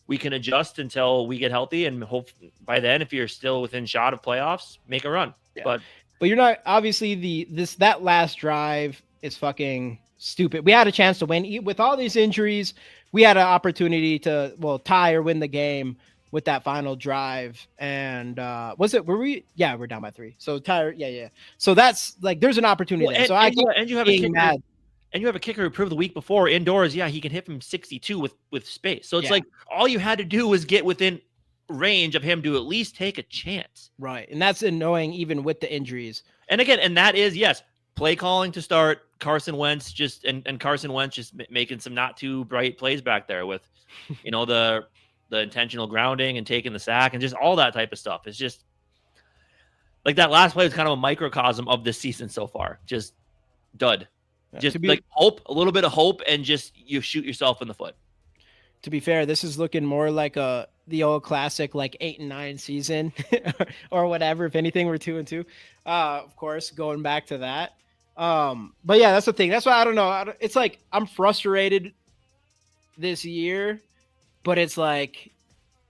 we can adjust until we get healthy, and hope by then, if you're still within shot of playoffs, make a run. Yeah. But you're not, obviously that last drive is fucking stupid. We had a chance to win with all these injuries. We had an opportunity to tie or win the game with that final drive. And we're down by 3. So tie, yeah. So that's like, there's an opportunity there. So you have a kicker. And you have a kicker who proved the week before indoors, he can hit from 62 with space. So it's like all you had to do was get within range of him to at least take a chance. Right. And that's annoying even with the injuries. And again, and that is, play calling to start. Carson Wentz just making some not too bright plays back there with, the intentional grounding and taking the sack and just all that type of stuff. It's just like that last play was kind of a microcosm of this season so far. Just dud. Just hope, a little bit of hope, and just you shoot yourself in the foot. To be fair, this is looking more like the old classic, like 8-9 season or whatever. If anything, we're 2-2. Of course, going back to that. But yeah, that's the thing. That's why I don't know. It's like I'm frustrated this year, but it's like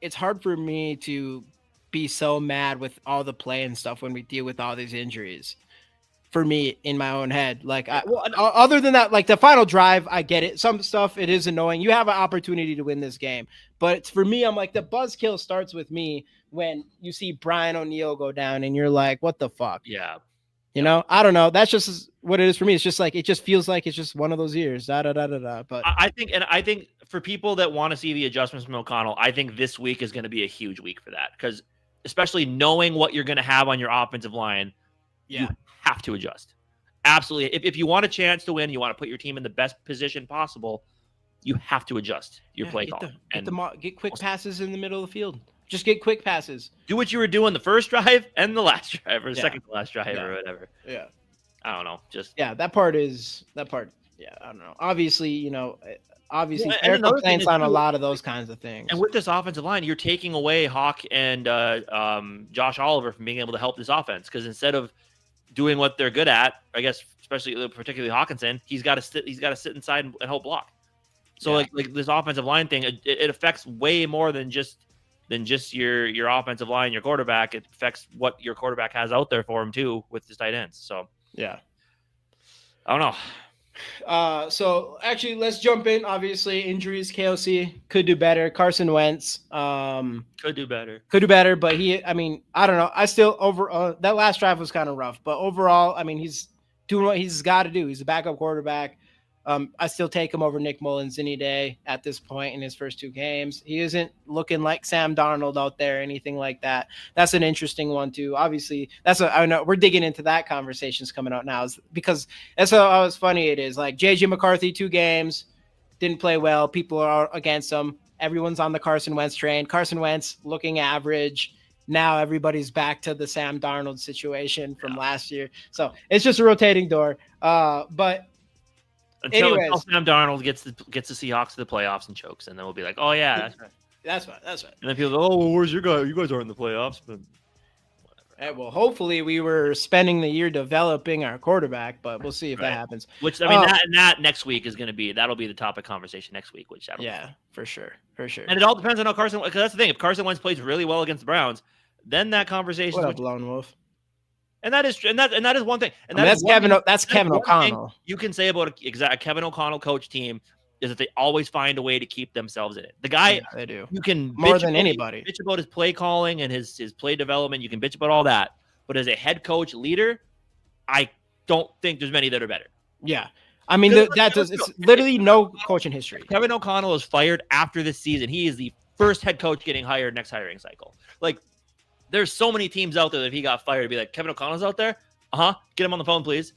it's hard for me to be so mad with all the play and stuff when we deal with all these injuries. For me, in my own head, like other than that, like the final drive, I get it. Some stuff, it is annoying. You have an opportunity to win this game, but for me, I'm like, the buzzkill starts with me when you see Brian O'Neill go down, and you're like, what the fuck? Yeah, I don't know. That's just what it is for me. It's just like, it just feels like it's just one of those years. But I think for people that want to see the adjustments from O'Connell, I think this week is going to be a huge week for that, because especially knowing what you're going to have on your offensive line, you have to adjust. Absolutely. If you want a chance to win, you want to put your team in the best position possible, you have to adjust your play call. Get quick passes in the middle of the field. Just get quick passes. Do what you were doing the first drive and the last drive, or the second to last drive, or whatever. Yeah. I don't know. That part. Yeah, I don't know. Obviously, fair complaints on a lot of those kinds of things. And with this offensive line, you're taking away Hawk and Josh Oliver from being able to help this offense, because instead of doing what they're good at, I guess, particularly Hawkinson, he's got to sit inside and help block. So like this offensive line thing, it affects way more than just your offensive line, your quarterback. It affects what your quarterback has out there for him too with his tight ends. So yeah, I don't know. So actually, let's jump in. Obviously, injuries. KOC could do better. Carson Wentz could do better. But I don't know. I still that last drive was kind of rough, but overall, he's doing what he's got to do. He's a backup quarterback. I still take him over Nick Mullins any day at this point in his first 2 games. He isn't looking like Sam Darnold out there, anything like that. That's an interesting one too. Obviously, I know we're digging into that conversations coming out now because that's how funny it is. Like JJ McCarthy, 2 games, didn't play well. People are against him. Everyone's on the Carson Wentz train. Carson Wentz looking average. Now everybody's back to the Sam Darnold situation from last year. So it's just a rotating door. But until Sam Darnold gets the Seahawks to the playoffs and chokes, and then we'll be like, oh yeah, that's right. That's right. And then people go, oh, well, where's your guy? You guys aren't in the playoffs, but whatever. Well, hopefully we were spending the year developing our quarterback, but we'll see if that happens. Which I mean, that next week is going to be that'll be the topic conversation next week. For sure. And it all depends on how Carson. Because that's the thing. If Carson Wentz plays really well against the Browns, then that conversation. What a blown wolf. And that is one thing. And that's Kevin O'Connell. You can say about a Kevin O'Connell coach team is that they always find a way to keep themselves in it. The guy, they do. You can more than anybody bitch about his play calling and his play development. You can bitch about all that, but as a head coach leader, I don't think there's many that are better. Yeah, I mean it's literally no coach in history. Kevin O'Connell is fired after this season. He is the first head coach getting hired next hiring cycle. Like, there's so many teams out there that if he got fired, be like, Kevin O'Connell's out there? Get him on the phone, please.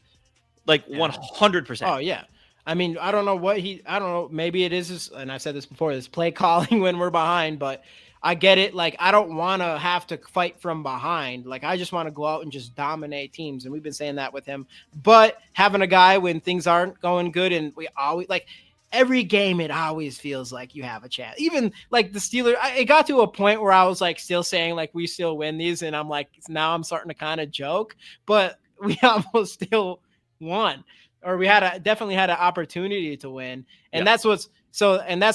Like, 100%. Oh, yeah. I mean, I don't know. Maybe it is, and I've said this before, this play calling when we're behind, but I get it. Like, I don't want to have to fight from behind. Like, I just want to go out and just dominate teams. And we've been saying that with him. But having a guy when things aren't going good, and we always, like, every game, it always feels like you have a chance. Even like the Steelers, it got to a point where I was like still saying like we still win these, and I'm like now I'm starting to kind of joke, but we almost still won, or we definitely had an opportunity to win, and that's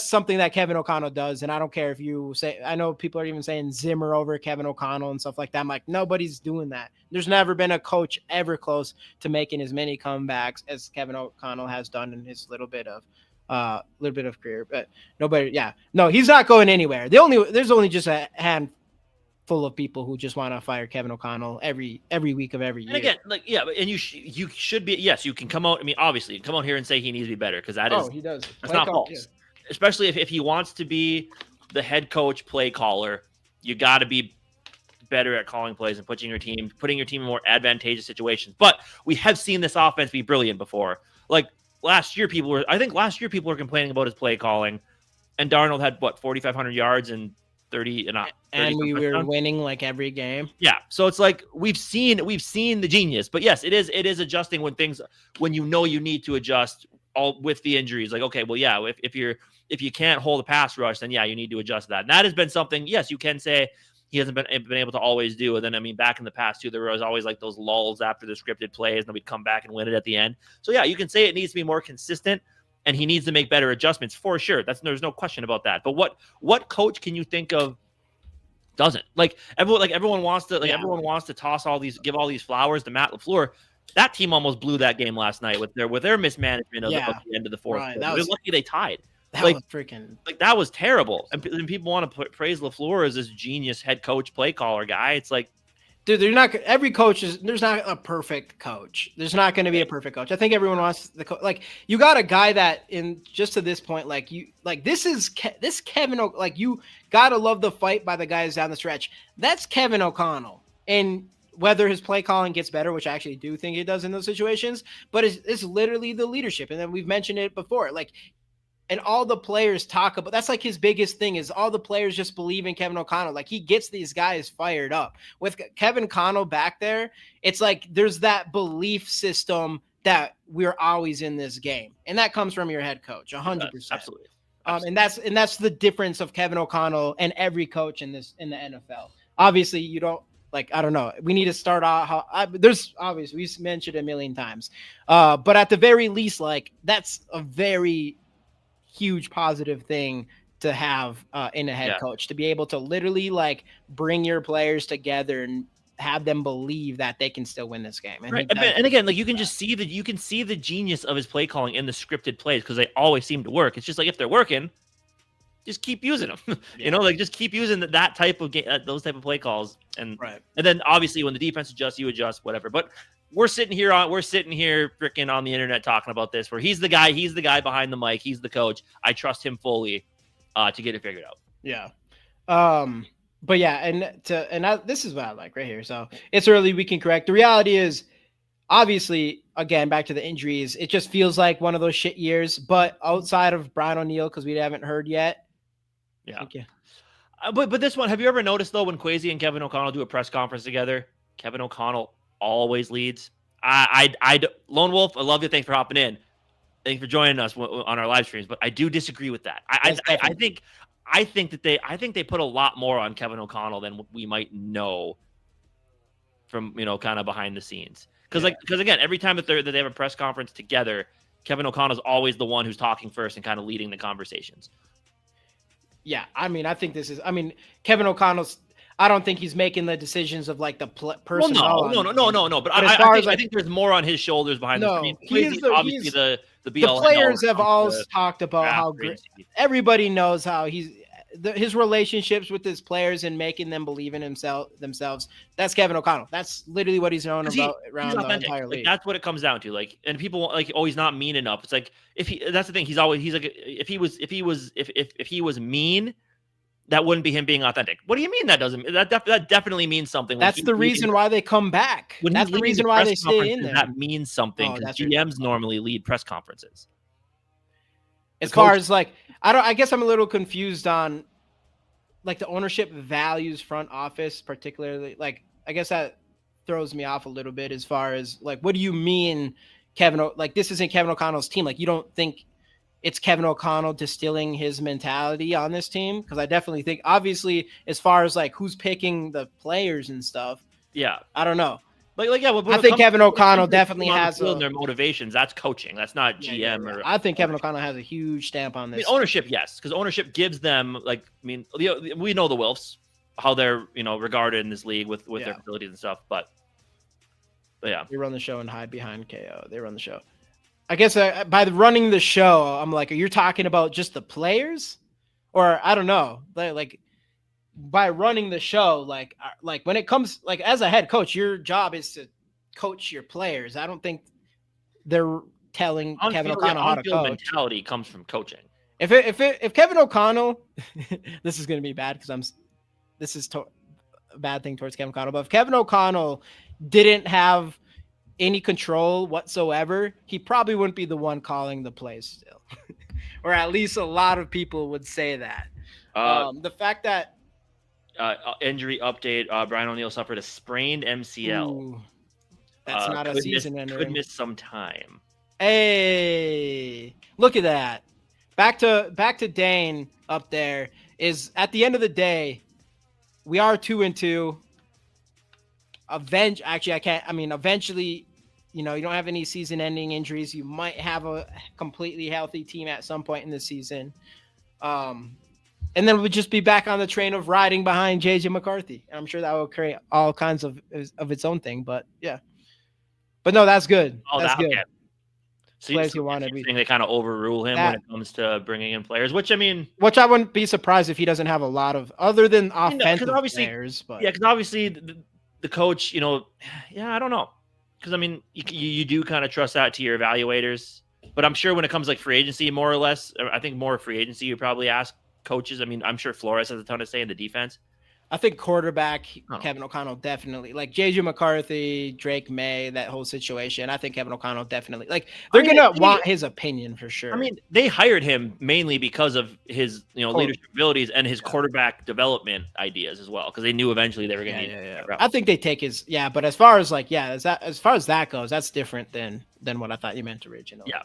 something that Kevin O'Connell does. And I don't care if you say, I know people are even saying Zimmer over Kevin O'Connell and stuff like that. I'm like, nobody's doing that. There's never been a coach ever close to making as many comebacks as Kevin O'Connell has done in his little bit of career, but he's not going anywhere. There's only just a handful of people who just want to fire Kevin O'Connell every week of every year. And again, and you should be, yes, you can come out. I mean, obviously, come out here and say he needs to be better because he does. That's not false. Yeah. Especially if he wants to be the head coach, play caller, you got to be better at calling plays and putting your team in more advantageous situations. But we have seen this offense be brilliant before. Like, last year people were complaining about his play calling, and Darnold had 4,500 yards and 30 and we were winning like every game. Yeah, so it's like we've seen the genius. But yes, it is adjusting when you know you need to adjust all with the injuries. Like, okay, well, yeah, if you can't hold a pass rush, then yeah, you need to adjust that. And that has been something, yes, you can say he hasn't been able to always do. And then, I mean, back in the past, too, there was always like those lulls after the scripted plays, and then we'd come back and win it at the end. So, yeah, you can say it needs to be more consistent, and he needs to make better adjustments for sure. There's no question about that. But what coach can you think of doesn't? Like, everyone wants to give all these flowers to Matt LaFleur. That team almost blew that game last night with their mismanagement of the end of the fourth. Right, they're lucky they tied. That was freaking that was terrible. And people want to praise LaFleur as this genius head coach, play caller guy. It's like, dude, there's not a perfect coach. There's not going to be a perfect coach. I think everyone wants you got a guy that just to this point, this Kevin, you got to love the fight by the guys down the stretch. That's Kevin O'Connell. And whether his play calling gets better, which I actually do think it does in those situations, but it's literally the leadership. And then we've mentioned it before, and all the players talk about, that's like his biggest thing is all the players just believe in Kevin O'Connell. Like, he gets these guys fired up. With Kevin O'Connell back there, it's like there's that belief system that we're always in this game. And that comes from your head coach, 100%. Absolutely. And that's the difference of Kevin O'Connell and every coach in the NFL. Obviously, you don't, I don't know. We need to start out there's obviously, we've mentioned it a million times. But at the very least, that's a very huge positive thing to have in a head coach, to be able to literally bring your players together and have them believe that they can still win this game. And, right. And again, you can just see the genius of his play calling in the scripted plays, because they always seem to work. It's just if they're working, just keep using them. Just keep using that type of game, those type of play calls. And then obviously when the defense adjusts, you adjust, whatever. But we're sitting here freaking on the internet talking about this, where he's the guy behind the mic, he's the coach. I trust him fully to get it figured out. Yeah. But yeah, this is what I like right here. So it's early, we can correct. The reality is, obviously, again, back to the injuries, it just feels like one of those shit years. But outside of Brian O'Neill, because we haven't heard yet. Yeah. But this one, have you ever noticed though, when Kwesi and Kevin O'Connell do a press conference together, Kevin O'Connell always leads. Lone Wolf, I love you. Thanks for hopping in. Thanks for joining us on our live streams. But I do disagree with that. I think they put a lot more on Kevin O'Connell than we might know from, kind of behind the scenes. Because again, every time that they have a press conference together, Kevin O'Connell is always the one who's talking first and kind of leading the conversations. Yeah, I mean, Kevin O'Connell's. I don't think he's making the decisions of like the person. Well, no. But I think there's more on his shoulders behind this. I mean, he's obviously the be-all. The players have all talked about how great. Everybody knows how his relationships with his players and making them believe in themselves. That's Kevin O'Connell. That's literally what he's known about around the entire league. That's what it comes down to. Like, and people like, oh, he's not mean enough. It's like that's the thing. He's like, if he was mean, that wouldn't be him being authentic. What do you mean that doesn't? That definitely means something. That's the reason why they come back. That's the reason why they stay in there. That means something. Because GMs normally lead press conferences. As far as like, I guess I'm a little confused on like the ownership values front office, particularly. Like, I guess that throws me off a little bit as far as like, what do you mean, Kevin? Like, this isn't Kevin O'Connell's team. Like, you don't think it's Kevin O'Connell distilling his mentality on this team? Because I definitely think, obviously, as far as like who's picking the players and stuff. Yeah, I don't know. I think Kevin O'Connell definitely has their motivations. That's coaching. That's not GM. Or I think Kevin O'Connell has a huge stamp on this. Ownership, yes, because ownership gives them we know the Wilfs, how they're regarded in this league with their facilities and stuff. But yeah, they run the show and hide behind KO. They run the show. I guess by running the show, I'm like, are you talking about just the players, or I don't know, like. By running the show, like when it comes, like as a head coach, your job is to coach your players. I don't think they're telling Kevin O'Connell how to coach. Mentality comes from coaching. If Kevin O'Connell, this is going to be bad because this is a bad thing towards Kevin O'Connell. But if Kevin O'Connell didn't have any control whatsoever, he probably wouldn't be the one calling the plays still, or at least a lot of people would say that. The fact that. Injury update. Brian O'Neill suffered a sprained MCL. Ooh, that's not a season ender. Could miss some time. Hey, look at that. Back to Dane up there. Is at the end of the day, we are 2-2. Eventually, you don't have any season-ending injuries. You might have a completely healthy team at some point in the season. And then we'll just be back on the train of riding behind JJ McCarthy. And I'm sure that will create all kinds of its own thing. But yeah. But no, that's good. That's good. Okay. So players you wanted. Think they kind of overrule him when it comes to bringing in players, which I wouldn't be surprised if he doesn't have a lot of other than offensive players. But because obviously the coach, I don't know. Because you do kind of trust that to your evaluators. But I'm sure when it comes like free agency, more or less, I think more free agency, you probably ask coaches. I'm sure Flores has a ton to say in the defense. I think quarterback, Kevin O'Connell definitely. Like JJ McCarthy, Drake May, that whole situation. I think Kevin O'Connell definitely. They're gonna want his opinion for sure. They hired him mainly because of his leadership abilities and his quarterback development ideas as well, because they knew eventually they were gonna need him. I think they take his but as far as as far as that goes, that's different than what I thought you meant originally. Yeah.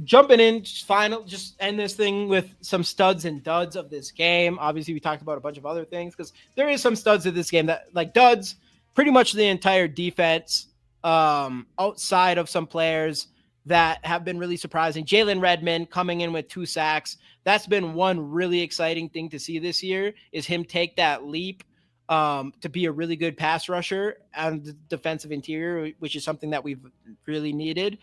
Jumping in, just end this thing with some studs and duds of this game. Obviously, we talked about a bunch of other things because there is some studs of this game that duds, pretty much the entire defense, outside of some players that have been really surprising. Jalen Redmond coming in with 2 sacks. That's been one really exciting thing to see this year, is him take that leap to be a really good pass rusher and the defensive interior, which is something that we've really needed.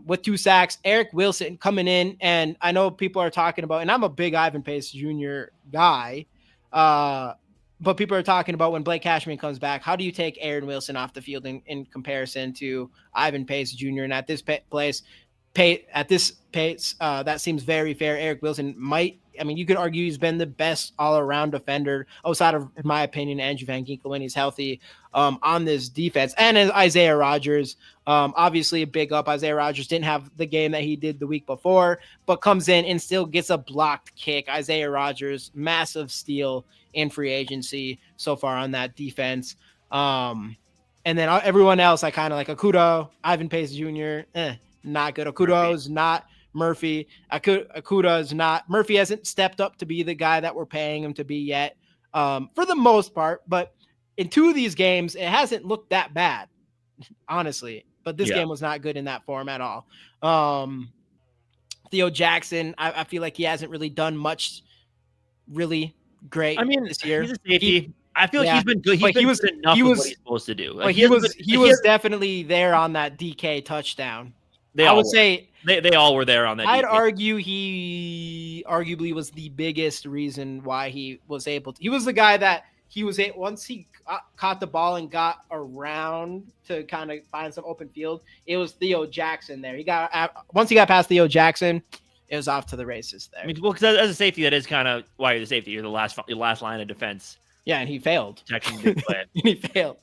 With 2 sacks, Eric Wilson coming in, and I know people are talking about, and I'm a big Ivan Pace Jr. guy, but people are talking about when Blake Cashman comes back, how do you take Aaron Wilson off the field in comparison to Ivan Pace Jr.? And at this pace, that seems very fair. Eric Wilson you could argue he's been the best all-around defender outside of, in my opinion, Andrew Van Ginkel when he's healthy on this defense. And Isaiah Rodgers, obviously a big up. Isaiah Rodgers didn't have the game that he did the week before, but comes in and still gets a blocked kick. Isaiah Rodgers, massive steal in free agency so far on that defense. And then everyone else, I kind of like Okudah, Ivan Pace Jr., not good. Okudah is not Murphy. Okudah is not. Murphy hasn't stepped up to be the guy that we're paying him to be yet, for the most part. But in 2 of these games, it hasn't looked that bad, honestly. But this game was not good in that form at all. Theo Jackson, I feel like he hasn't really done much really great this year. He's a safety. I feel like he's been good. He was enough of what he's supposed to do. Like he was definitely there on that DK touchdown. I would say they all were there on that. I'd argue he arguably was the biggest reason why he was able to. He was the guy that once he caught the ball and got around to kind of find some open field. It was Theo Jackson there. Once he got past Theo Jackson, it was off to the races there. Because as a safety, that is kind of why you're the safety. You're the last line of defense. Yeah, and he failed. Jackson did play it. He failed.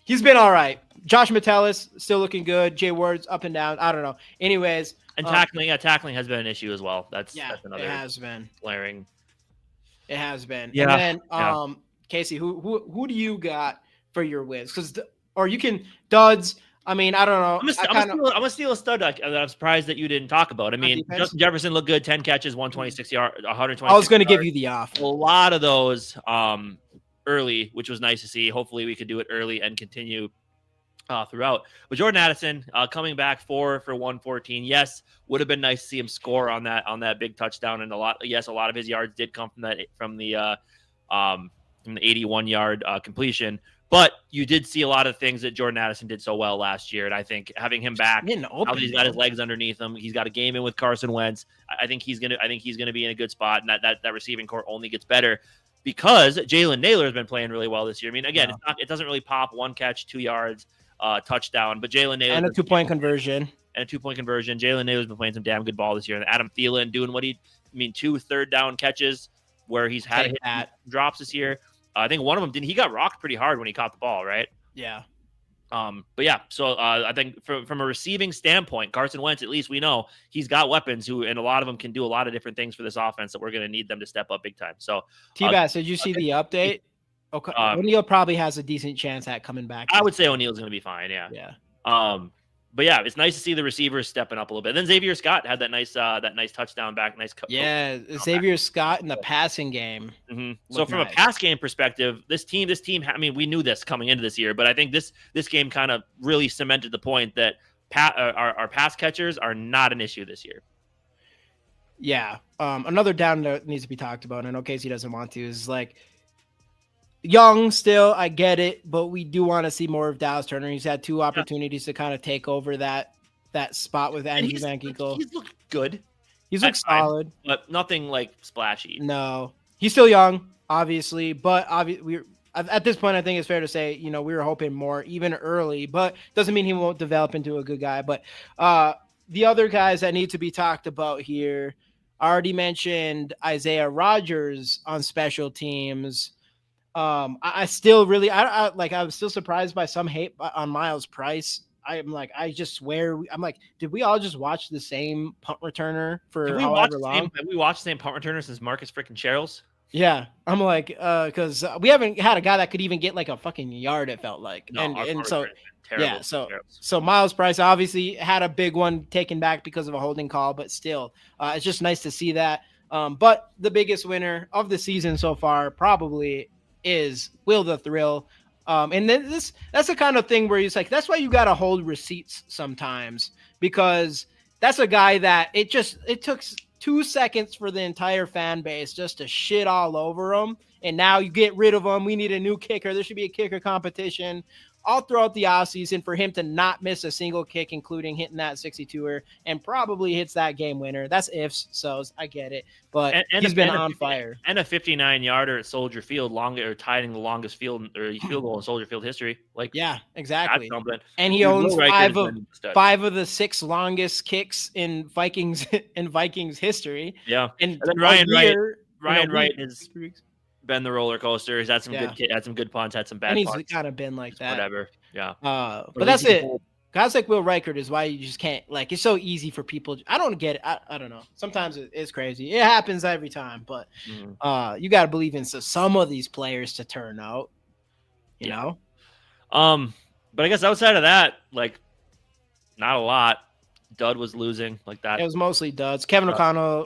He's been all right. Josh Metellus still looking good. Jay Ward's up and down. I don't know. Anyways, and tackling has been an issue as well. That's another. It has been glaring. It has been. Yeah. And then, Casey, who do you got for your wins? Or you can duds. I mean, I don't know. I'm gonna steal a stud that I'm surprised that you didn't talk about. I mean, Justin Jefferson looked good, 10 catches, 126 yards, 120. I was going to give you the off. A lot of those early, which was nice to see. Hopefully, we could do it early and continue throughout. But Jordan Addison coming back 4 for 114. Yes, would have been nice to see him score on that big touchdown. And a lot of his yards did come from the 81-yard completion. But you did see a lot of things that Jordan Addison did so well last year, and I think having him back, now that he's got his legs underneath him, he's got a game in with Carson Wentz. I think he's gonna be in a good spot, and that receiving core only gets better because Jalen Naylor has been playing really well this year. I mean, again, it doesn't really pop 1 catch, 2 yards, touchdown, but Jalen Naylor and a 2-point conversion. Jalen Naylor's been playing some damn good ball this year, and Adam Thielen doing 2 third-down catches where he's had hit drops this year. I think one of them he got rocked pretty hard when he caught the ball, right? Yeah. But yeah, so I think from a receiving standpoint, Carson Wentz, at least we know he's got weapons and a lot of them can do a lot of different things for this offense that we're going to need them to step up big time. So T-Bass, did you see the update? Okay. O'Neal probably has a decent chance at coming back. I would say O'Neal's going to be fine. Yeah. Yeah. But yeah, it's nice to see the receivers stepping up a little bit. Then Xavier Scott had that nice touchdown back. Xavier Scott in the passing game. Mm-hmm. So from a pass game perspective, this team. I mean, we knew this coming into this year, but I think this game kind of really cemented the point that our pass catchers are not an issue this year. Yeah. Another down that needs to be talked about, and I know Casey doesn't want to, is like young still, I get it, but we do want to see more of Dallas Turner. He's had 2 opportunities to kind of take over that spot with Andrew Van Ginkel. He's looked good. He's looked solid, but nothing like splashy. No, he's still young, obviously, but at this point, I think it's fair to say, we were hoping more even early, but doesn't mean he won't develop into a good guy. But the other guys that need to be talked about here, I already mentioned Isaiah Rodgers on special teams. I still really, I was still surprised by some hate on Miles Price. I just swear, did we all just watch the same punt returner for however long? Have we watched the same punt returner since Marcus freaking Cheryl's? Yeah. I'm like, because we haven't had a guy that could even get like a fucking yard, it felt like. No, and so, terrible, yeah, so Miles Price obviously had a big one taken back because of a holding call, but still, it's just nice to see that. But the biggest winner of the season so far probably is Will the Thrill. And then that's the kind of thing where he's like, that's why you got to hold receipts sometimes, because that's a guy that it took 2 seconds for the entire fan base just to shit all over him. And now you get rid of him. We need a new kicker. There should be a kicker competition. all throughout the offseason for him to not miss a single kick, including hitting that 62er and probably hits that game winner. That's ifs, so I get it. But he's been on fire. And a 59-yarder at Soldier Field, tying the longest field goal in Soldier Field history. Like, yeah, exactly. And he Dude, owns five of the 6 longest kicks in Vikings history. Yeah, and then Ryan Wright has been the roller coaster. He's had some good punts, had some bad punts. And he's kind of been like that. Whatever. Yeah. But that's it. Guys like Will Reichert is why you just can't, like, it's so easy for people. I don't get it. I don't know. Sometimes it's crazy. It happens every time, but you got to believe in some of these players to turn out, you know? But I guess outside of that, like, not a lot. Dud was losing like that. It was mostly duds. Kevin O'Connell,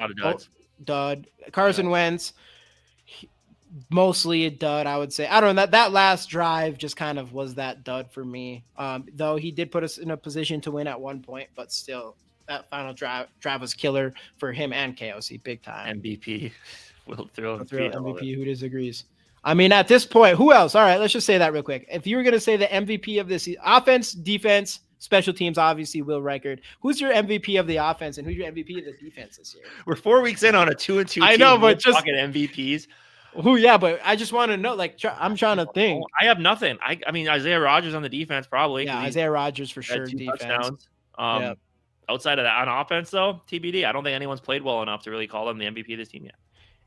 dud. Carson Wentz, mostly a dud, I would say. I don't know. That last drive just kind of was that dud for me. Though he did put us in a position to win at one point, but still, that final drive was killer for him and KOC, big time. MVP. Will throw MVP. Who disagrees? I mean, at this point, who else? All right, let's just say that real quick. If you were going to say the MVP of this offense, defense, special teams, obviously Will Reichert. Who's your MVP of the offense and who's your MVP of the defense this year? We're 4 weeks in on a 2-2 team. I know, but just talking MVPs. Who? Yeah, but I just want to know. Like, I'm trying to think. I have nothing. I mean, Isaiah Rodgers on the defense probably. Yeah, Isaiah Rodgers for sure. Defense. Touchdowns. Outside of that, on offense though, TBD. I don't think anyone's played well enough to really call him the MVP of this team yet.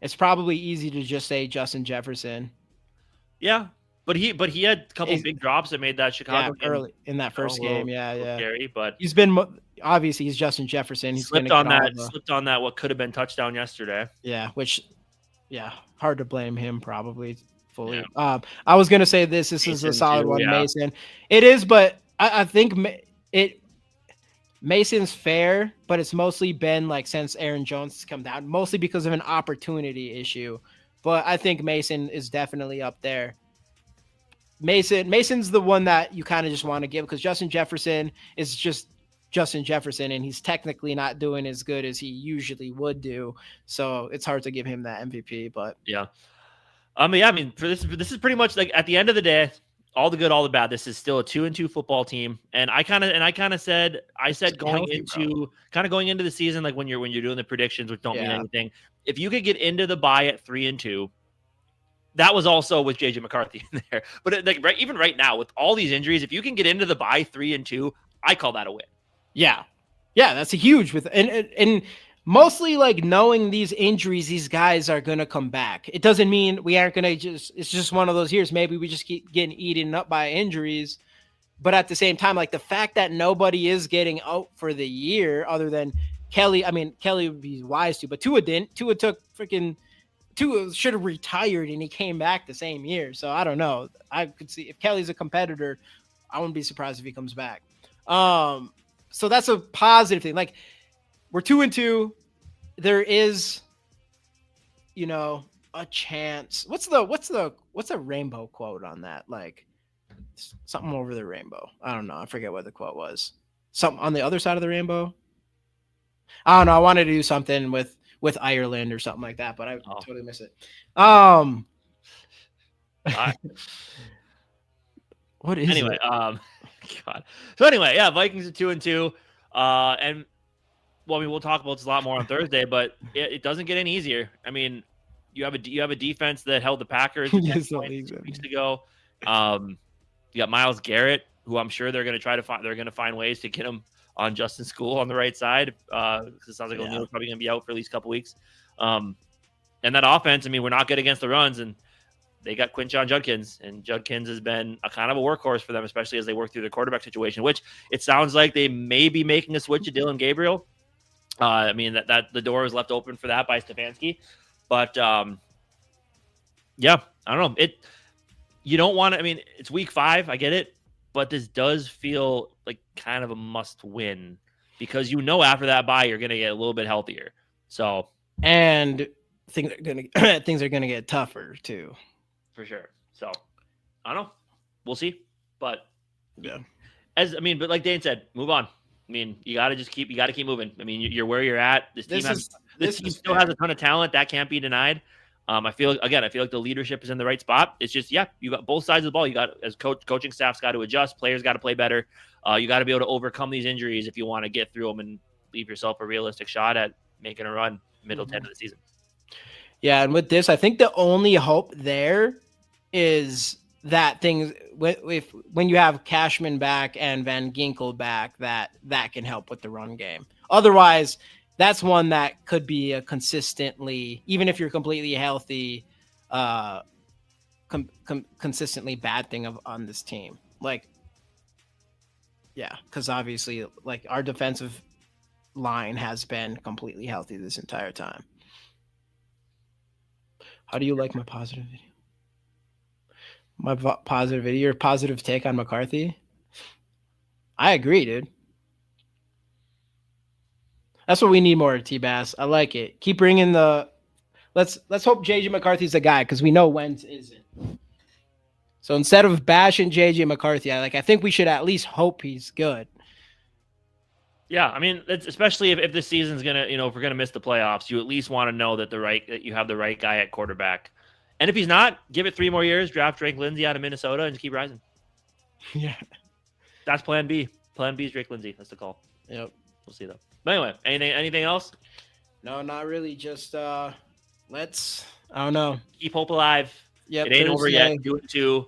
It's probably easy to just say Justin Jefferson. Yeah, but he had a couple big drops that made that Chicago game early in that first game. Yeah. Scary, but he's been obviously he's Justin Jefferson. He's slipped on that what could have been touchdown yesterday. Yeah, hard to blame him probably fully. Yeah. I was gonna say this is a solid one, Mason. It is, but I think Mason's fair, but it's mostly been like since Aaron Jones has come down, mostly because of an opportunity issue. But I think Mason is definitely up there. Mason's the one that you kind of just want to give because Justin Jefferson is just Justin Jefferson, and he's technically not doing as good as he usually would do. So it's hard to give him that MVP. But yeah, I mean, for this is pretty much like at the end of the day, all the good, all the bad. This is still a 2-2 football team, and I said going into the season, like when you're doing the predictions, which don't mean anything. If you could get into the bye at 3-2, that was also with JJ McCarthy in there. But even right now, with all these injuries, if you can get into the bye 3-2, I call that a win. Yeah, that's a huge and mostly like knowing these injuries, these guys are gonna come back. It doesn't mean we aren't gonna it's just one of those years. Maybe we just keep getting eaten up by injuries. But at the same time, like the fact that nobody is getting out for the year other than Kelly. I mean, Kelly would be wise to, but Tua didn't. Tua should have retired and he came back the same year. So I don't know. I could see if Kelly's a competitor, I wouldn't be surprised if he comes back. So that's a positive thing. Like we're 2-2. There is, a chance. What's a rainbow quote on that? Like something over the rainbow. I don't know. I forget what the quote was. Something on the other side of the rainbow. I don't know. I wanted to do something with Ireland or something like that, but I totally miss it. What is anyway? It? God. So anyway, yeah, Vikings are 2-2, and well, I mean, we'll talk about this a lot more on Thursday, but it doesn't get any easier. I mean, you have a defense that held the Packers 2 weeks ago. You got Myles Garrett, who I'm sure they're going to find ways to get him on Justin School on the right side. Because it sounds like O'Neal's probably going to be out for at least a couple weeks. And that offense, I mean, we're not good against the runs, and they got Quinshon Judkins, and Judkins has been a kind of a workhorse for them, especially as they work through the quarterback situation, which it sounds like they may be making a switch to Dylan Gabriel. I mean, that the door is left open for that by Stefanski. But, I don't know. You don't want to – I mean, it's week 5. I get it. But this does feel like kind of a must-win because after that bye, you're going to get a little bit healthier. So – and things are going to get tougher too. For sure. So, I don't know. We'll see. But yeah. But like Dane said, move on. I mean, you got to keep moving. I mean, you're where you're at. This team still has a ton of talent that can't be denied. I feel like the leadership is in the right spot. It's just, you got both sides of the ball. You got, as coaching staff's got to adjust, players got to play better. You got to be able to overcome these injuries if you want to get through them and leave yourself a realistic shot at making a run middle 10 of the season. Yeah, and with this, I think the only hope there is that things when you have Cashman back and Van Ginkel back, that can help with the run game. Otherwise, that's one that could be a consistently, even if you're completely healthy, consistently bad thing on this team. Like, yeah, because obviously, like, our defensive line has been completely healthy this entire time. How do you like my positive video? My positive video, your positive take on McCarthy? I agree, dude. That's what we need more, T-Bass. I like it. Keep bringing the. Let's hope JJ McCarthy's the guy, because we know Wentz isn't. So instead of bashing JJ McCarthy, I think we should at least hope he's good. Yeah, I mean, especially if this season's gonna, if we're gonna miss the playoffs, you at least want to know that you have the right guy at quarterback. And if he's not, give it 3 more years, draft Drake Lindsay out of Minnesota, and just keep rising. Yeah, that's Plan B. Plan B is Drake Lindsay. That's the call. Yep. We'll see though. But anyway, anything else? No, not really. Just let's. I don't know. Keep hope alive. Yep, it ain't over yet. Do it too.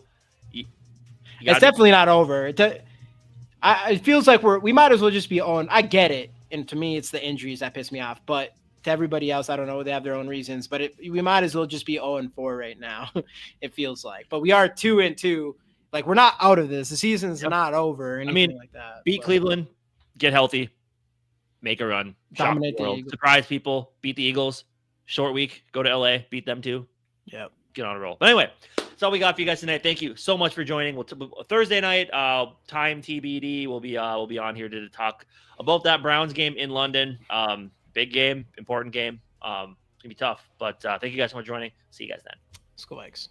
It's definitely not over. It feels like we might as well just be on. I get it, and to me, it's the injuries that piss me off. But to everybody else, I don't know. They have their own reasons. But we might as well just be 0-4 right now. It feels like. But we are 2-2. Like, we're not out of this. The season's not over. Or anything like that. Beat Cleveland, get healthy, make a run, dominate the Eagles, surprise people, beat the Eagles. Short week, go to LA, beat them too. Yep. Get on a roll. But anyway, that's all we got for you guys tonight. Thank you so much for joining. Thursday night, time TBD. We'll be on here to talk about that Browns game in London. Big game, important game. It's gonna be tough, but thank you guys so much for joining. See you guys then. Let's go, Vikes.